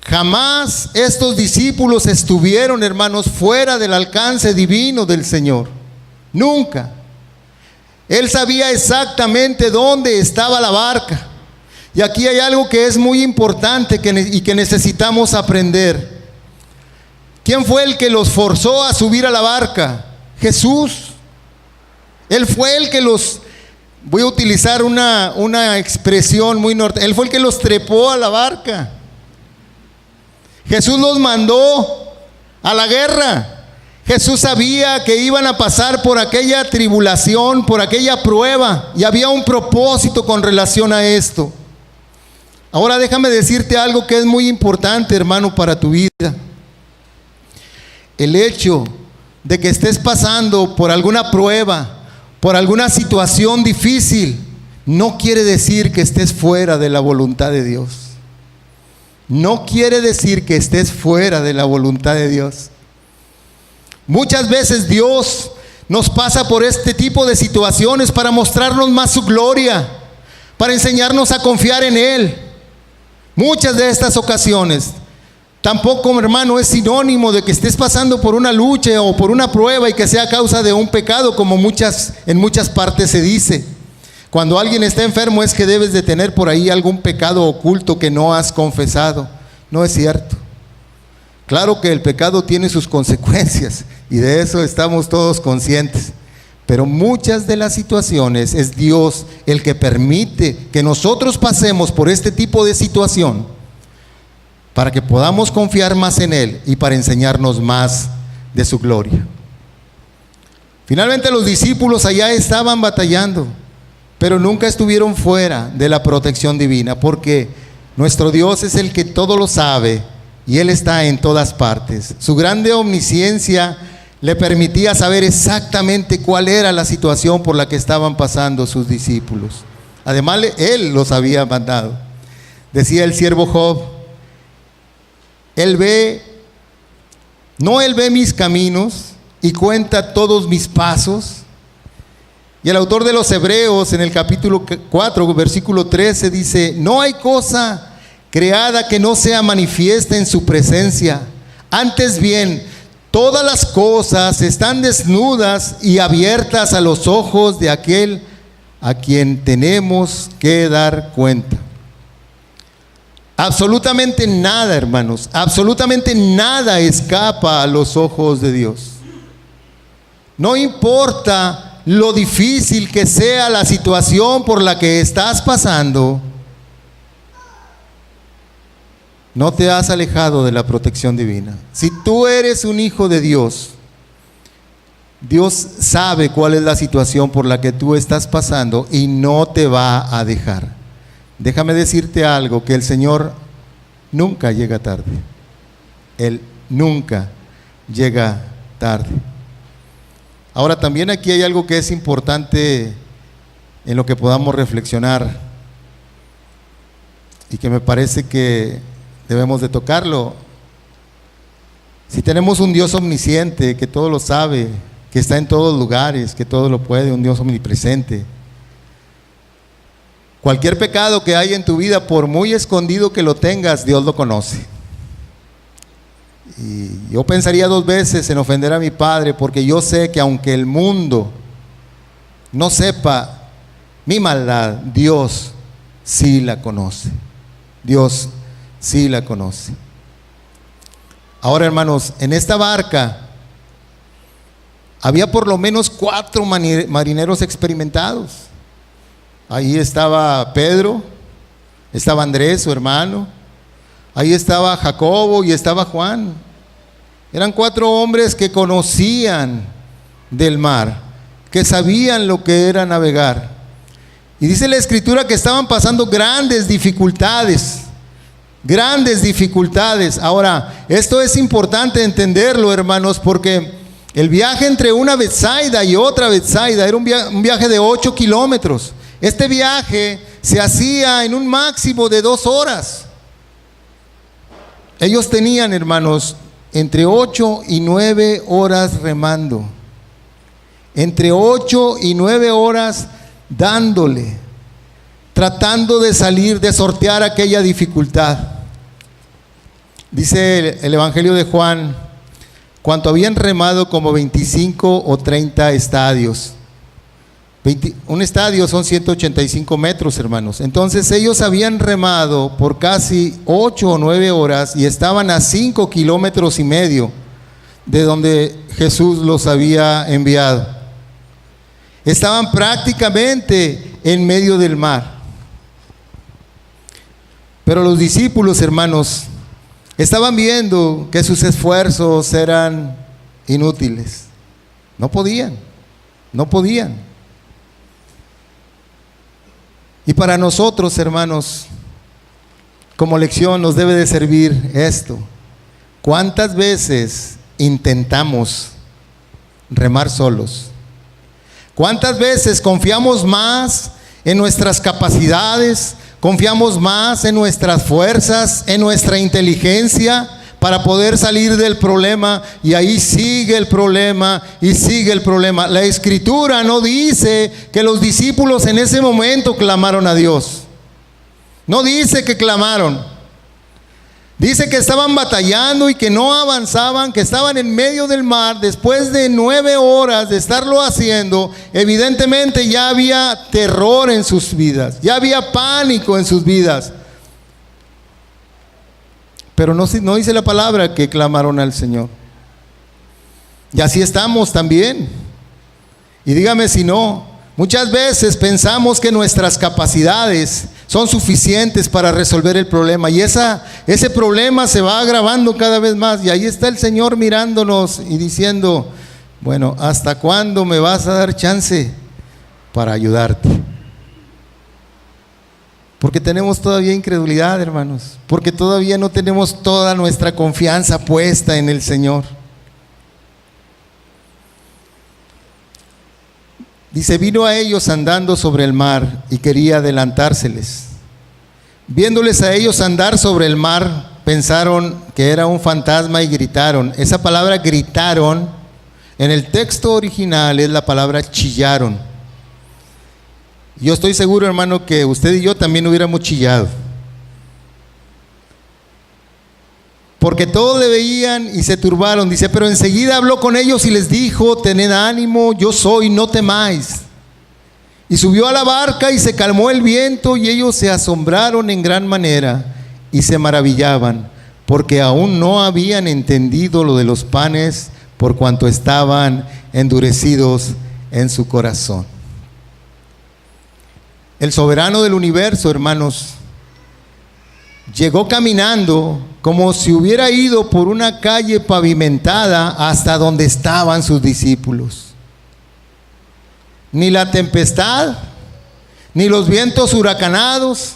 Jamás estos discípulos estuvieron, hermanos, fuera del alcance divino del Señor. Nunca. Él sabía exactamente dónde estaba la barca. Y aquí hay algo que es muy importante y que necesitamos aprender. ¿Quién fue el que los forzó a subir a la barca? Jesús. Él fue el que voy a utilizar una expresión muy norte, Él fue el que los trepó a la barca. Jesús los mandó a la guerra. Jesús sabía que iban a pasar por aquella tribulación, por aquella prueba, y había un propósito con relación a esto. Ahora déjame decirte algo que es muy importante, hermano, para tu vida. El hecho de que estés pasando por alguna prueba, por alguna situación difícil, no quiere decir que estés fuera de la voluntad de Dios. No quiere decir que estés fuera de la voluntad de Dios. Muchas veces Dios nos pasa por este tipo de situaciones para mostrarnos más su gloria, para enseñarnos a confiar en Él. Muchas de estas ocasiones tampoco, hermano, es sinónimo de que estés pasando por una lucha o por una prueba y que sea a causa de un pecado, como en muchas partes se dice. Cuando alguien está enfermo es que debes de tener por ahí algún pecado oculto que no has confesado. No es cierto. Claro que el pecado tiene sus consecuencias y de eso estamos todos conscientes. Pero muchas de las situaciones es Dios el que permite que nosotros pasemos por este tipo de situación para que podamos confiar más en Él y para enseñarnos más de su gloria. Finalmente los discípulos allá estaban batallando, pero nunca estuvieron fuera de la protección divina, porque nuestro Dios es el que todo lo sabe y Él está en todas partes. Su grande omnisciencia le permitía saber exactamente cuál era la situación por la que estaban pasando sus discípulos. Además, Él los había mandado. Decía el siervo Job, él ve mis caminos y cuenta todos mis pasos. Y el autor de los Hebreos en el capítulo 4, versículo 13 dice, no hay cosa creada que no sea manifiesta en su presencia. Antes bien, todas las cosas están desnudas y abiertas a los ojos de aquel a quien tenemos que dar cuenta. Absolutamente nada, hermanos, absolutamente nada escapa a los ojos de Dios. No importa lo difícil que sea la situación por la que estás pasando, no te has alejado de la protección divina. Si tú eres un hijo de Dios, Dios sabe cuál es la situación por la que tú estás pasando y no te va a dejar. Déjame decirte algo, que el Señor nunca llega tarde. Él nunca llega tarde. Ahora, también aquí hay algo que es importante en lo que podamos reflexionar y que me parece que debemos de tocarlo. Si tenemos un Dios omnisciente, que todo lo sabe, que está en todos lugares, que todo lo puede, un Dios omnipresente, cualquier pecado que haya en tu vida, por muy escondido que lo tengas, Dios lo conoce. Y yo pensaría 2 veces en ofender a mi Padre, porque yo sé que aunque el mundo no sepa mi maldad, Dios sí la conoce. Dios sí la conoce. Ahora, hermanos, en esta barca había por lo menos 4 marineros experimentados. Ahí estaba Pedro, estaba Andrés, su hermano, ahí estaba Jacobo y estaba Juan. Eran 4 hombres que conocían del mar, que sabían lo que era navegar. Y dice la Escritura que estaban pasando grandes dificultades. Ahora, esto es importante entenderlo, hermanos, porque el viaje entre una Betsaida y otra Betsaida era un viaje de 8 kilómetros. Este viaje se hacía en un máximo de 2 horas. Ellos tenían, hermanos, entre 8 y 9 horas remando. Entre 8 y 9 horas dándole, tratando de salir, de sortear aquella dificultad. Dice el Evangelio de Juan, cuanto habían remado como 25 o 30 estadios. Un estadio son 185 metros, hermanos. Entonces ellos habían remado por casi 8 o 9 horas y estaban a 5 kilómetros y medio de donde Jesús los había enviado. Estaban prácticamente en medio del mar. Pero los discípulos, hermanos, estaban viendo que sus esfuerzos eran inútiles. No podían. Y para nosotros, hermanos, como lección nos debe de servir esto. ¿Cuántas veces intentamos remar solos? ¿Cuántas veces confiamos más en nuestras capacidades, confiamos más en nuestras fuerzas, en nuestra inteligencia para poder salir del problema? Y ahí sigue el problema y sigue el problema. La Escritura no dice que los discípulos en ese momento clamaron a Dios. No dice que clamaron. Dice que estaban batallando y que no avanzaban, que estaban en medio del mar. Después de 9 horas de estarlo haciendo, evidentemente ya había terror en sus vidas, ya había pánico en sus vidas. Pero no dice la palabra que clamaron al Señor. Y así estamos también. Y dígame si no, muchas veces pensamos que nuestras capacidades son suficientes para resolver el problema. Y ese problema se va agravando cada vez más. Y ahí está el Señor mirándonos y diciendo, bueno, ¿hasta cuándo me vas a dar chance para ayudarte? Porque tenemos todavía incredulidad, hermanos. Porque todavía no tenemos toda nuestra confianza puesta en el Señor. Dice, vino a ellos andando sobre el mar y quería adelantárseles. Viéndoles a ellos andar sobre el mar, pensaron que era un fantasma y gritaron. Esa palabra gritaron, en el texto original es la palabra chillaron. Yo estoy seguro, hermano, que usted y yo también hubiéramos chillado. Porque todos le veían y se turbaron. Dice, pero enseguida habló con ellos y les dijo, tened ánimo, yo soy, no temáis. Y subió a la barca y se calmó el viento, y ellos se asombraron en gran manera y se maravillaban, porque aún no habían entendido lo de los panes, por cuanto estaban endurecidos en su corazón. El soberano del universo, hermanos, llegó caminando como si hubiera ido por una calle pavimentada hasta donde estaban sus discípulos. Ni la tempestad, ni los vientos huracanados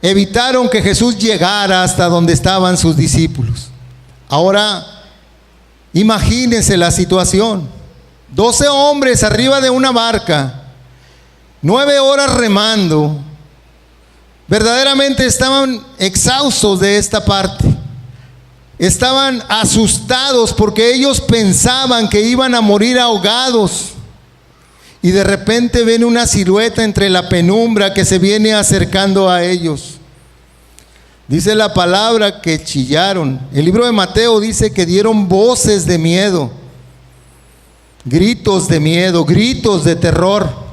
evitaron que Jesús llegara hasta donde estaban sus discípulos. Ahora, imagínense la situación. 12 hombres arriba de una barca, 9 horas remando. Verdaderamente estaban exhaustos de esta parte. Estaban asustados porque ellos pensaban que iban a morir ahogados. Y de repente ven una silueta entre la penumbra que se viene acercando a ellos. Dice la palabra que chillaron. El libro de Mateo dice que dieron voces de miedo, gritos de terror.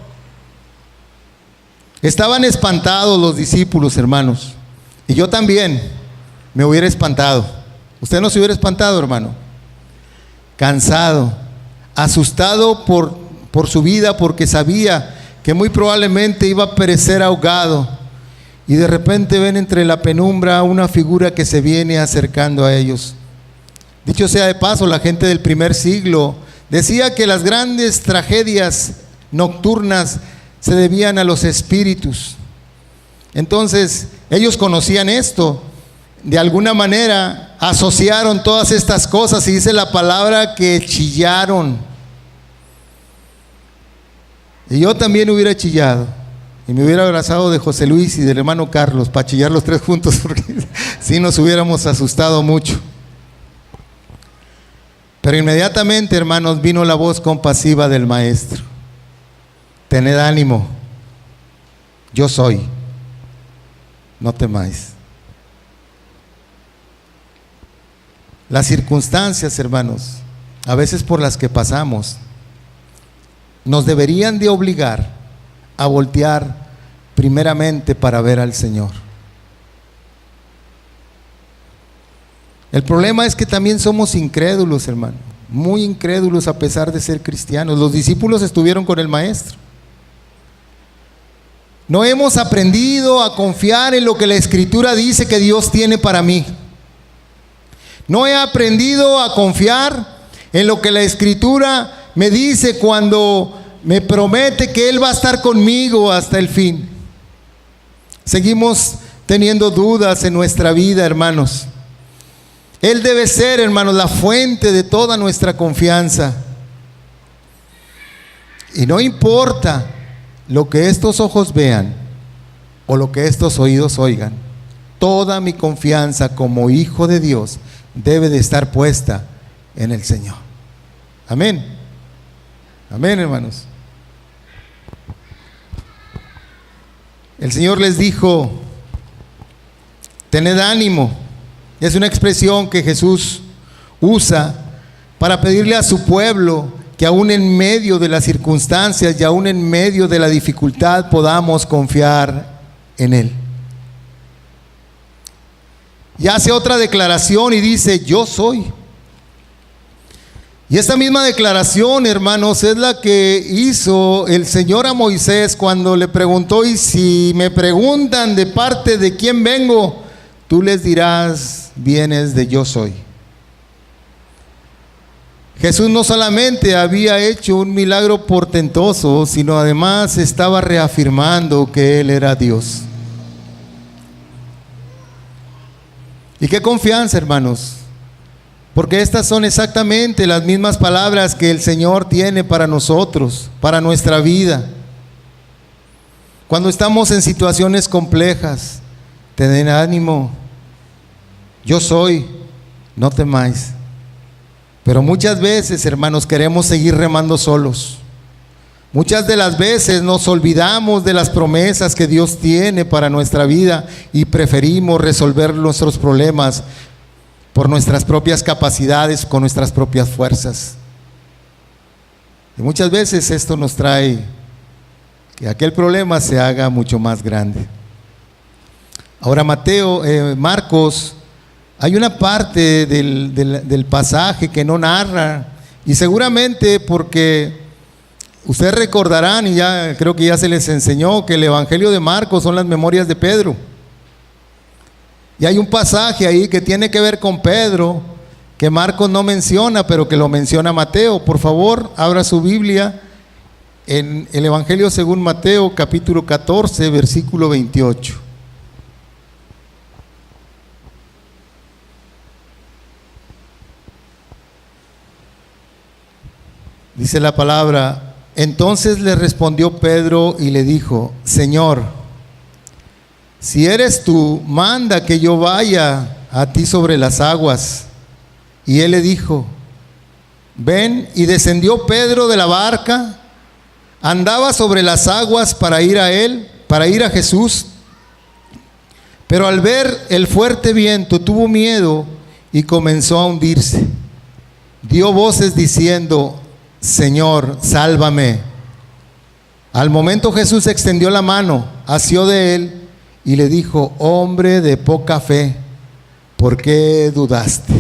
Estaban espantados los discípulos, hermanos. Y yo también me hubiera espantado. ¿Usted no se hubiera espantado, hermano? Cansado, asustado por su vida, porque sabía que muy probablemente iba a perecer ahogado. Y de repente ven entre la penumbra una figura que se viene acercando a ellos. Dicho sea de paso, la gente del primer siglo decía que las grandes tragedias nocturnas se debían a los espíritus. Entonces, ellos conocían esto. De alguna manera asociaron todas estas cosas y dice la palabra que chillaron. Y yo también hubiera chillado. Y me hubiera abrazado de José Luis y del hermano Carlos para chillar los tres juntos, porque sí nos hubiéramos asustado mucho. Pero inmediatamente, hermanos, vino la voz compasiva del Maestro. Tened ánimo, yo soy, no temáis. Las circunstancias, hermanos, a veces por las que pasamos, nos deberían de obligar a voltear primeramente para ver al Señor. El problema es que también somos incrédulos, hermano, muy incrédulos a pesar de ser cristianos. Los discípulos estuvieron con el Maestro. No hemos aprendido a confiar en lo que la Escritura dice que Dios tiene para mí. No he aprendido a confiar en lo que la Escritura me dice cuando me promete que Él va a estar conmigo hasta el fin. Seguimos teniendo dudas en nuestra vida, hermanos. Él debe ser, hermanos, la fuente de toda nuestra confianza. Y no importa lo que estos ojos vean o lo que estos oídos oigan, toda mi confianza como hijo de Dios debe de estar puesta en el Señor. Amén. Amén, hermanos. El Señor les dijo, tened ánimo. Es una expresión que Jesús usa para pedirle a su pueblo que aún en medio de las circunstancias y aún en medio de la dificultad podamos confiar en Él. Y hace otra declaración y dice, yo soy. Y esta misma declaración, hermanos, es la que hizo el Señor a Moisés cuando le preguntó, y si me preguntan de parte de quién vengo, tú les dirás, vienes de yo soy. Jesús no solamente había hecho un milagro portentoso, sino además estaba reafirmando que Él era Dios. Y qué confianza, hermanos, porque estas son exactamente las mismas palabras que el Señor tiene para nosotros, para nuestra vida. Cuando estamos en situaciones complejas, Tened ánimo, yo soy, no temáis. Pero muchas veces, hermanos, queremos seguir remando solos. Muchas de las veces nos olvidamos de las promesas que Dios tiene para nuestra vida y preferimos resolver nuestros problemas por nuestras propias capacidades, con nuestras propias fuerzas. Y muchas veces esto nos trae que aquel problema se haga mucho más grande. Ahora Marcos, hay una parte del pasaje que no narra, y seguramente porque ustedes recordarán, y ya creo que ya se les enseñó, que el Evangelio de Marcos son las memorias de Pedro. Y hay un pasaje ahí que tiene que ver con Pedro, que Marcos no menciona, pero que lo menciona Mateo. Por favor, abra su Biblia en el Evangelio según Mateo, capítulo 14, versículo 28. Dice la palabra: entonces le respondió Pedro y le dijo: Señor, si eres tú, manda que yo vaya a ti sobre las aguas. Y él le dijo: ven. Y descendió Pedro de la barca, andaba sobre las aguas para ir a Jesús. Pero al ver el fuerte viento tuvo miedo y comenzó a hundirse. Dio voces diciendo: Señor, sálvame. Al momento Jesús extendió la mano, asió de él y le dijo: hombre de poca fe, ¿por qué dudaste?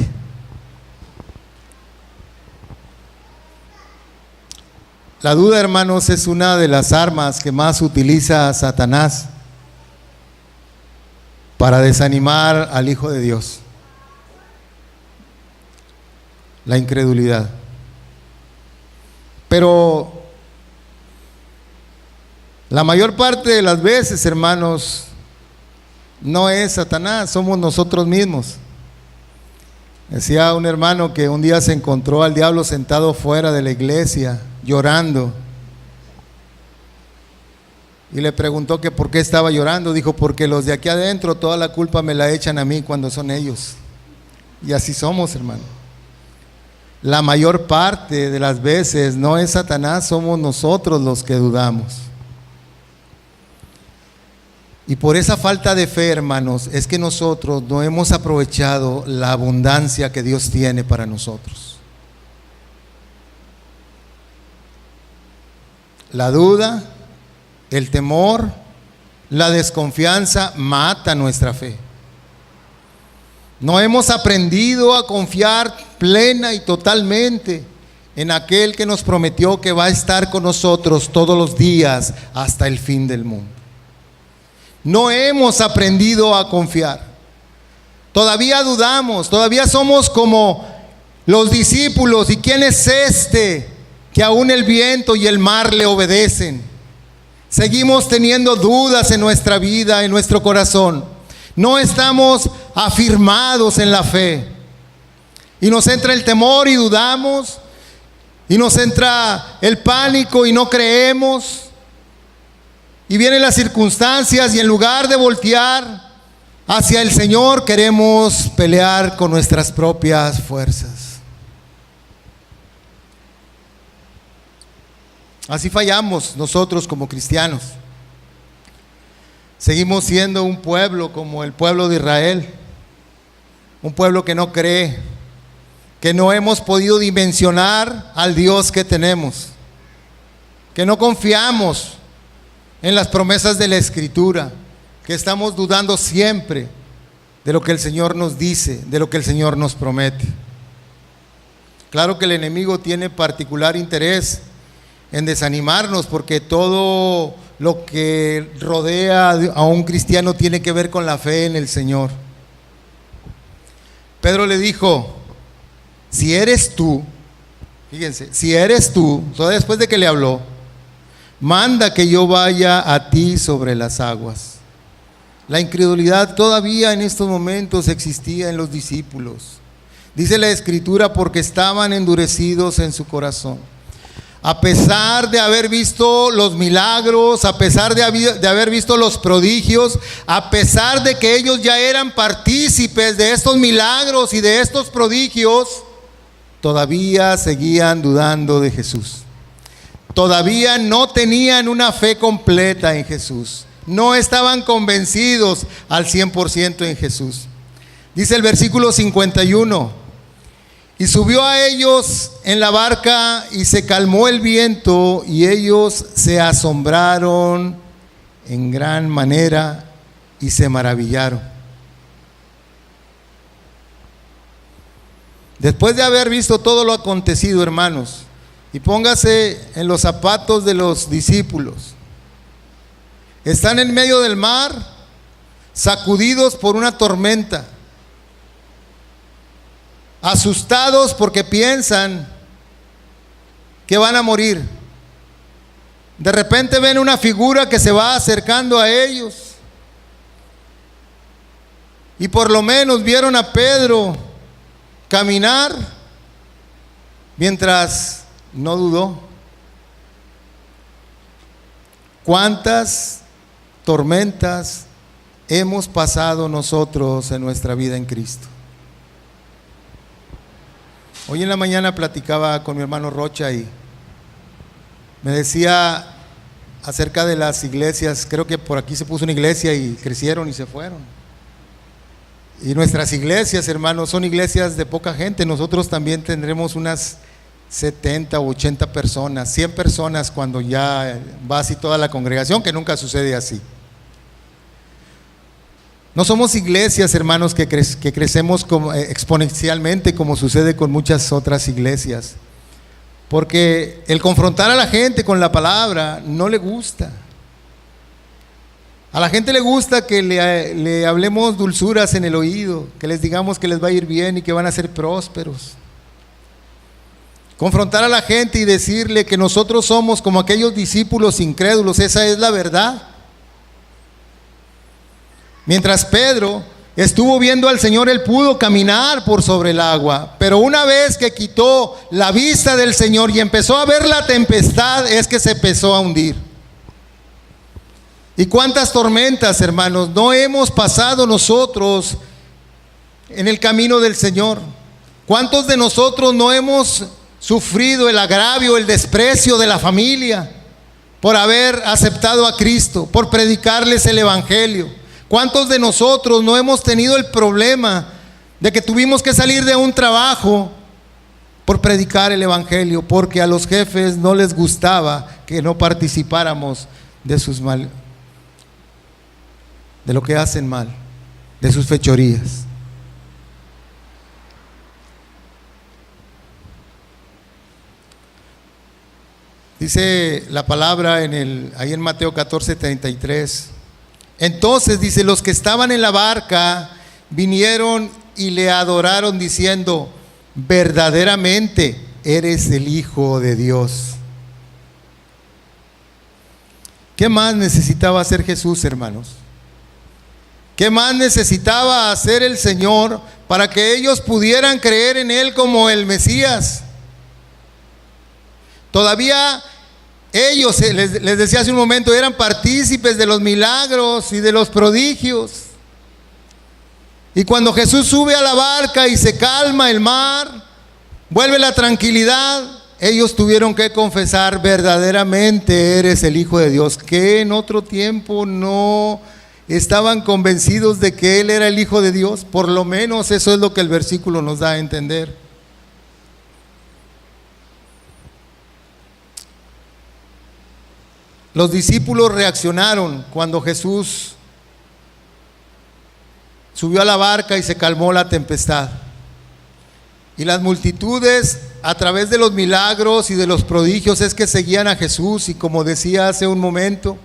La duda, hermanos, es una de las armas que más utiliza Satanás para desanimar al Hijo de Dios. La incredulidad. Pero la mayor parte de las veces, hermanos, no es Satanás, somos nosotros mismos. Decía un hermano que un día se encontró al diablo sentado fuera de la iglesia, llorando. Y le preguntó que por qué estaba llorando. Dijo: porque los de aquí adentro toda la culpa me la echan a mí cuando son ellos. Y así somos, hermano. La mayor parte de las veces no es Satanás, somos nosotros los que dudamos. Y por esa falta de fe, hermanos, es que nosotros no hemos aprovechado la abundancia que Dios tiene para nosotros. La duda, el temor, la desconfianza mata nuestra fe. No hemos aprendido a confiar plena y totalmente en aquel que nos prometió que va a estar con nosotros todos los días hasta el fin del mundo. No hemos aprendido a confiar. Todavía dudamos, todavía somos como los discípulos. ¿Y quién es este que aún el viento y el mar le obedecen? Seguimos teniendo dudas en nuestra vida, en nuestro corazón. No estamos afirmados en la fe. Y nos entra el temor y dudamos. Y nos entra el pánico y no creemos. Y vienen las circunstancias y en lugar de voltear hacia el Señor, queremos pelear con nuestras propias fuerzas. Así fallamos nosotros como cristianos. Seguimos siendo un pueblo como el pueblo de Israel, un pueblo que no cree, que no hemos podido dimensionar al Dios que tenemos, que no confiamos en las promesas de la Escritura, que estamos dudando siempre de lo que el Señor nos dice, de lo que el Señor nos promete. Claro que el enemigo tiene particular interés en desanimarnos, porque todo lo que rodea a un cristiano tiene que ver con la fe en el Señor. Pedro le dijo: si eres tú, fíjense, si eres tú, después de que le habló, manda que yo vaya a ti sobre las aguas. La incredulidad todavía en estos momentos existía en los discípulos. Dice la Escritura: porque estaban endurecidos en su corazón. a pesar de haber visto los milagros, a pesar de haber visto los prodigios, a pesar de que ellos ya eran partícipes de estos milagros y de estos prodigios, todavía seguían dudando de Jesús. Todavía no tenían una fe completa en Jesús. No estaban convencidos al 100% en Jesús. Dice el versículo 51: y subió a ellos en la barca y se calmó el viento, y ellos se asombraron en gran manera y se maravillaron. Después de haber visto todo lo acontecido, hermanos, y póngase en los zapatos de los discípulos. Están en medio del mar, sacudidos por una tormenta, asustados porque piensan que van a morir. De repente ven una figura que se va acercando a ellos, y por lo menos vieron a Pedro caminar mientras no dudó. ¿Cuántas tormentas hemos pasado nosotros en nuestra vida en Cristo? Hoy en la mañana platicaba con mi hermano Rocha y me decía acerca de las iglesias. Creo que por aquí se puso una iglesia y crecieron y se fueron. Y nuestras iglesias, hermanos, son iglesias de poca gente. Nosotros también tendremos unas 70 o 80 personas, 100 personas cuando ya va así toda la congregación, que nunca sucede así. No somos iglesias, hermanos, que crecemos exponencialmente como sucede con muchas otras iglesias, porque el confrontar a la gente con la palabra no le gusta. A la gente le gusta que le hablemos dulzuras en el oído, que les digamos que les va a ir bien y que van a ser prósperos. Confrontar a la gente y decirle que nosotros somos como aquellos discípulos incrédulos, esa es la verdad. Mientras Pedro estuvo viendo al Señor, él pudo caminar por sobre el agua, pero una vez que quitó la vista del Señor y empezó a ver la tempestad, es que se empezó a hundir. ¿Y cuántas tormentas, hermanos, no hemos pasado nosotros en el camino del Señor? ¿Cuántos de nosotros no hemos sufrido el agravio, el desprecio de la familia por haber aceptado a Cristo, por predicarles el Evangelio? ¿Cuántos de nosotros no hemos tenido el problema de que tuvimos que salir de un trabajo por predicar el Evangelio, porque a los jefes no les gustaba que no participáramos de sus mal, de lo que hacen mal, de sus fechorías? Dice la palabra ahí en Mateo 14:33. Entonces, dice, los que estaban en la barca vinieron y le adoraron diciendo: verdaderamente eres el Hijo de Dios. ¿Qué más necesitaba hacer Jesús, hermanos? ¿Qué más necesitaba hacer el Señor para que ellos pudieran creer en Él como el Mesías? Todavía ellos, les decía hace un momento, eran partícipes de los milagros y de los prodigios. Y cuando Jesús sube a la barca y se calma el mar, vuelve la tranquilidad, ellos tuvieron que confesar: verdaderamente eres el Hijo de Dios. Que en otro tiempo no estaban convencidos de que Él era el Hijo de Dios. Por lo menos eso es lo que el versículo nos da a entender. Los discípulos reaccionaron cuando Jesús subió a la barca y se calmó la tempestad. Y las multitudes, a través de los milagros y de los prodigios, es que seguían a Jesús. Y como decía hace un momento,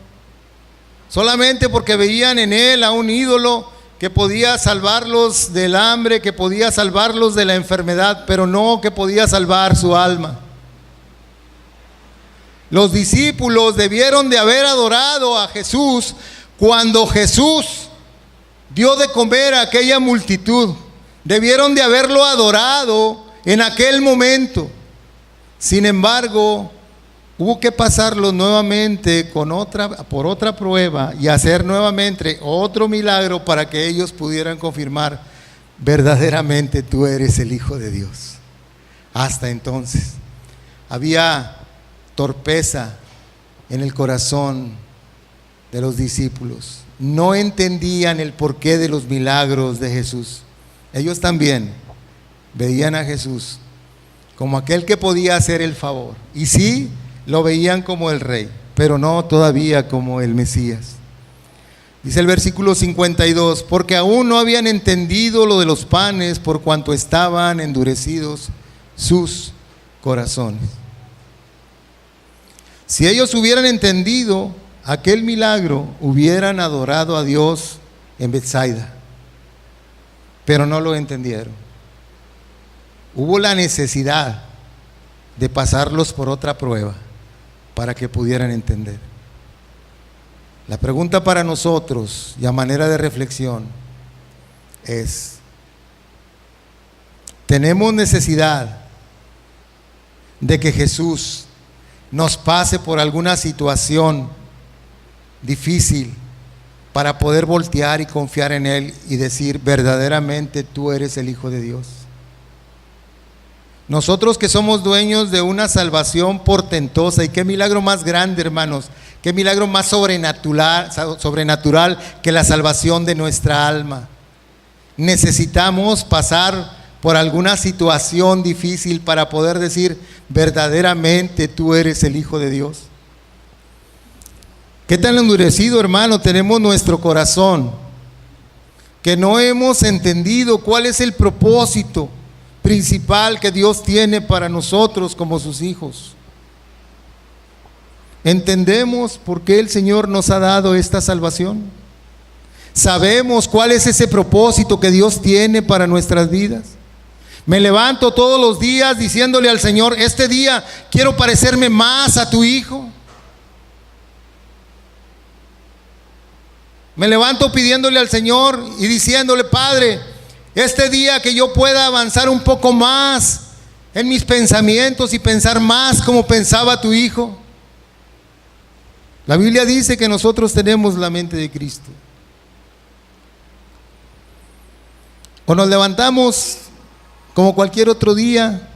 solamente porque veían en Él a un ídolo que podía salvarlos del hambre, que podía salvarlos de la enfermedad, pero no que podía salvar su alma. Los discípulos debieron de haber adorado a Jesús cuando Jesús dio de comer a aquella multitud. Debieron de haberlo adorado en aquel momento. Sin embargo, hubo que pasarlos nuevamente por otra prueba y hacer nuevamente otro milagro para que ellos pudieran confirmar: verdaderamente tú eres el Hijo de Dios. Hasta entonces había torpeza en el corazón de los discípulos. No entendían el porqué de los milagros de Jesús. Ellos también veían a Jesús como aquel que podía hacer el favor. Y sí, lo veían como el Rey, pero no todavía como el Mesías. Dice el versículo 52, porque aún no habían entendido lo de los panes por cuanto estaban endurecidos sus corazones. Si ellos hubieran entendido aquel milagro, hubieran adorado a Dios en Betsaida, pero no lo entendieron. Hubo la necesidad de pasarlos por otra prueba para que pudieran entender. La pregunta para nosotros y a manera de reflexión es: ¿tenemos necesidad de que Jesús nos pase por alguna situación difícil para poder voltear y confiar en Él y decir: verdaderamente tú eres el Hijo de Dios? Nosotros que somos dueños de una salvación portentosa, y qué milagro más grande, hermanos, qué milagro más sobrenatural que la salvación de nuestra alma. Necesitamos pasar por alguna situación difícil para poder decir: verdaderamente tú eres el Hijo de Dios. ¿Qué tan endurecido, hermano, tenemos nuestro corazón? Que no hemos entendido cuál es el propósito principal que Dios tiene para nosotros como sus hijos. ¿Entendemos por qué el Señor nos ha dado esta salvación? ¿Sabemos cuál es ese propósito que Dios tiene para nuestras vidas? Me levanto todos los días diciéndole al Señor: este día quiero parecerme más a tu Hijo. Me levanto pidiéndole al Señor y diciéndole: Padre, este día que yo pueda avanzar un poco más en mis pensamientos y pensar más como pensaba tu Hijo. La Biblia dice que nosotros tenemos la mente de Cristo. O nos levantamos como cualquier otro día,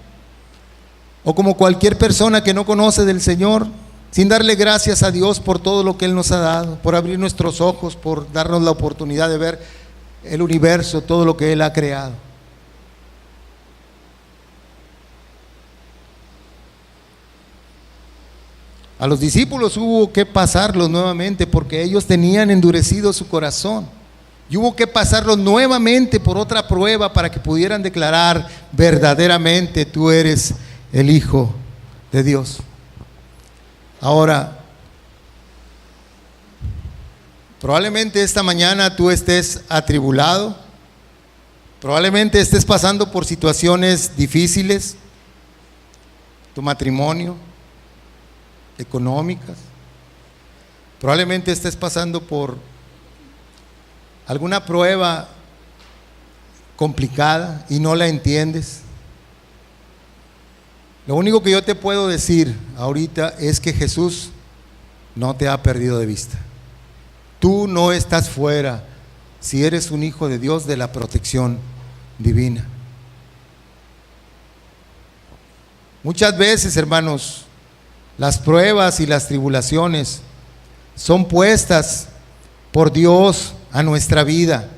o como cualquier persona que no conoce del Señor, sin darle gracias a Dios por todo lo que Él nos ha dado, por abrir nuestros ojos, por darnos la oportunidad de ver el universo, todo lo que Él ha creado. A los discípulos hubo que pasarlos nuevamente porque ellos tenían endurecido su corazón. Y hubo que pasarlos nuevamente por otra prueba para que pudieran declarar: verdaderamente tú eres el Hijo de Dios. Ahora, probablemente esta mañana tú estés atribulado, probablemente estés pasando por situaciones difíciles, tu matrimonio, económicas, probablemente estés pasando por alguna prueba complicada y no la entiendes. Lo único que yo te puedo decir ahorita es que Jesús no te ha perdido de vista. Tú no estás fuera, si eres un hijo de Dios, de la protección divina. Muchas veces, hermanos, las pruebas y las tribulaciones son puestas por Dios a nuestra vida.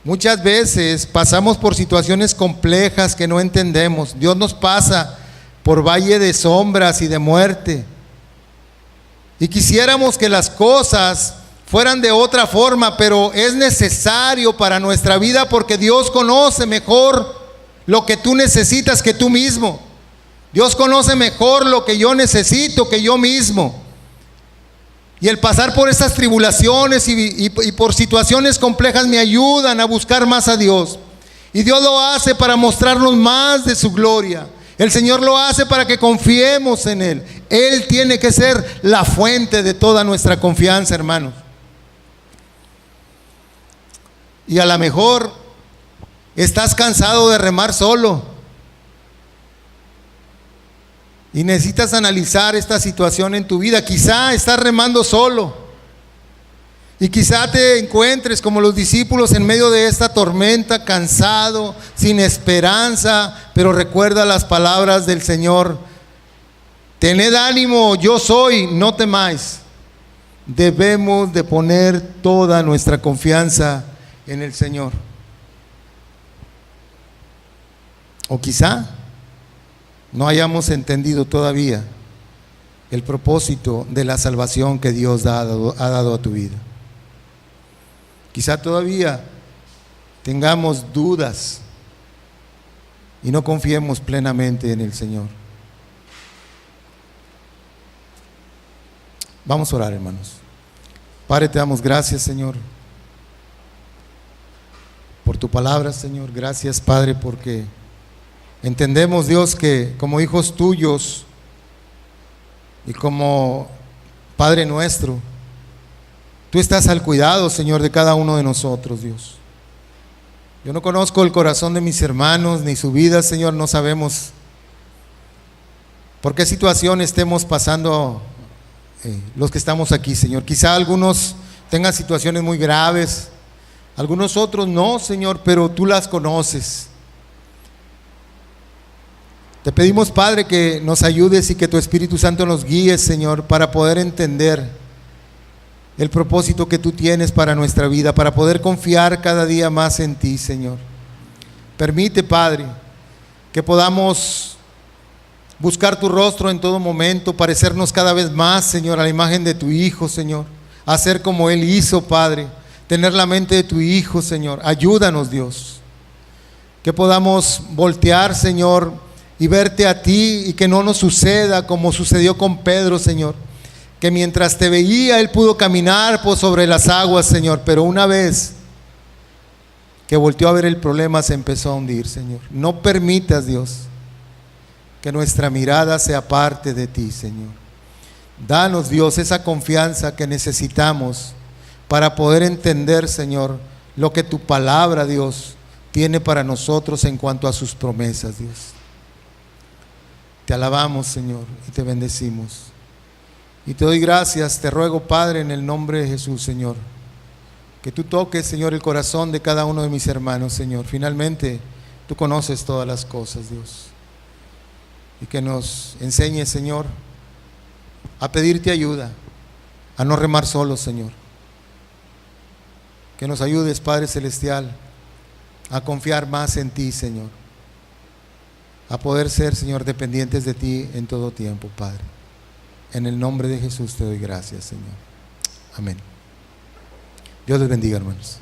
Muchas veces pasamos por situaciones complejas que no entendemos. Dios nos pasa por valle de sombras y de muerte. Y quisiéramos que las cosas fueran de otra forma, pero es necesario para nuestra vida porque Dios conoce mejor lo que tú necesitas que tú mismo. Dios conoce mejor lo que yo necesito que yo mismo. Y el pasar por estas tribulaciones y por situaciones complejas me ayudan a buscar más a Dios. Y Dios lo hace para mostrarnos más de su gloria. El Señor lo hace para que confiemos en Él. Él tiene que ser la fuente de toda nuestra confianza, hermanos. Y a lo mejor estás cansado de remar solo. Y necesitas analizar esta situación en tu vida. Quizá estás remando solo. Y quizá te encuentres como los discípulos en medio de esta tormenta, cansado, sin esperanza. Pero recuerda las palabras del Señor. Tened ánimo, yo soy, no temáis. Debemos de poner toda nuestra confianza en el Señor. O quizá no hayamos entendido todavía el propósito de la salvación que Dios ha dado a tu vida. Quizá todavía tengamos dudas y no confiemos plenamente en el Señor. Vamos a orar, hermanos. Padre, te damos gracias, Señor, por tu palabra, Señor. Gracias, Padre, porque entendemos, Dios, que como hijos tuyos y como Padre nuestro, tú estás al cuidado, Señor, de cada uno de nosotros, Dios. Yo no conozco el corazón de mis hermanos ni su vida, Señor. No sabemos por qué situación estemos pasando los que estamos aquí, Señor. Quizá algunos tengan situaciones muy graves, algunos otros no, Señor, pero tú las conoces. Te pedimos, Padre, que nos ayudes y que tu Espíritu Santo nos guíe, Señor, para poder entender el propósito que tú tienes para nuestra vida, para poder confiar cada día más en ti, Señor. Permite, Padre, que podamos buscar tu rostro en todo momento, parecernos cada vez más, Señor, a la imagen de tu Hijo, Señor, hacer como Él hizo, Padre, tener la mente de tu Hijo, Señor. Ayúdanos, Dios, que podamos voltear, Señor, y verte a ti, y que no nos suceda como sucedió con Pedro, Señor, que mientras te veía él pudo caminar por sobre las aguas, Señor, pero una vez que volteó a ver el problema se empezó a hundir, Señor. No permitas, Dios, que nuestra mirada se aparte de ti, Señor. Danos, Dios, esa confianza que necesitamos para poder entender, Señor, lo que tu palabra, Dios, tiene para nosotros en cuanto a sus promesas, Dios. Te alabamos, Señor, y te bendecimos. Y te doy gracias, te ruego, Padre, en el nombre de Jesús, Señor, que tú toques, Señor, el corazón de cada uno de mis hermanos, Señor. Finalmente, tú conoces todas las cosas, Dios. Y que nos enseñes, Señor, a pedirte ayuda, a no remar solos, Señor. Que nos ayudes, Padre Celestial, a confiar más en ti, Señor. A poder ser, Señor, dependientes de ti en todo tiempo, Padre. En el nombre de Jesús te doy gracias, Señor. Amén. Dios les bendiga, hermanos.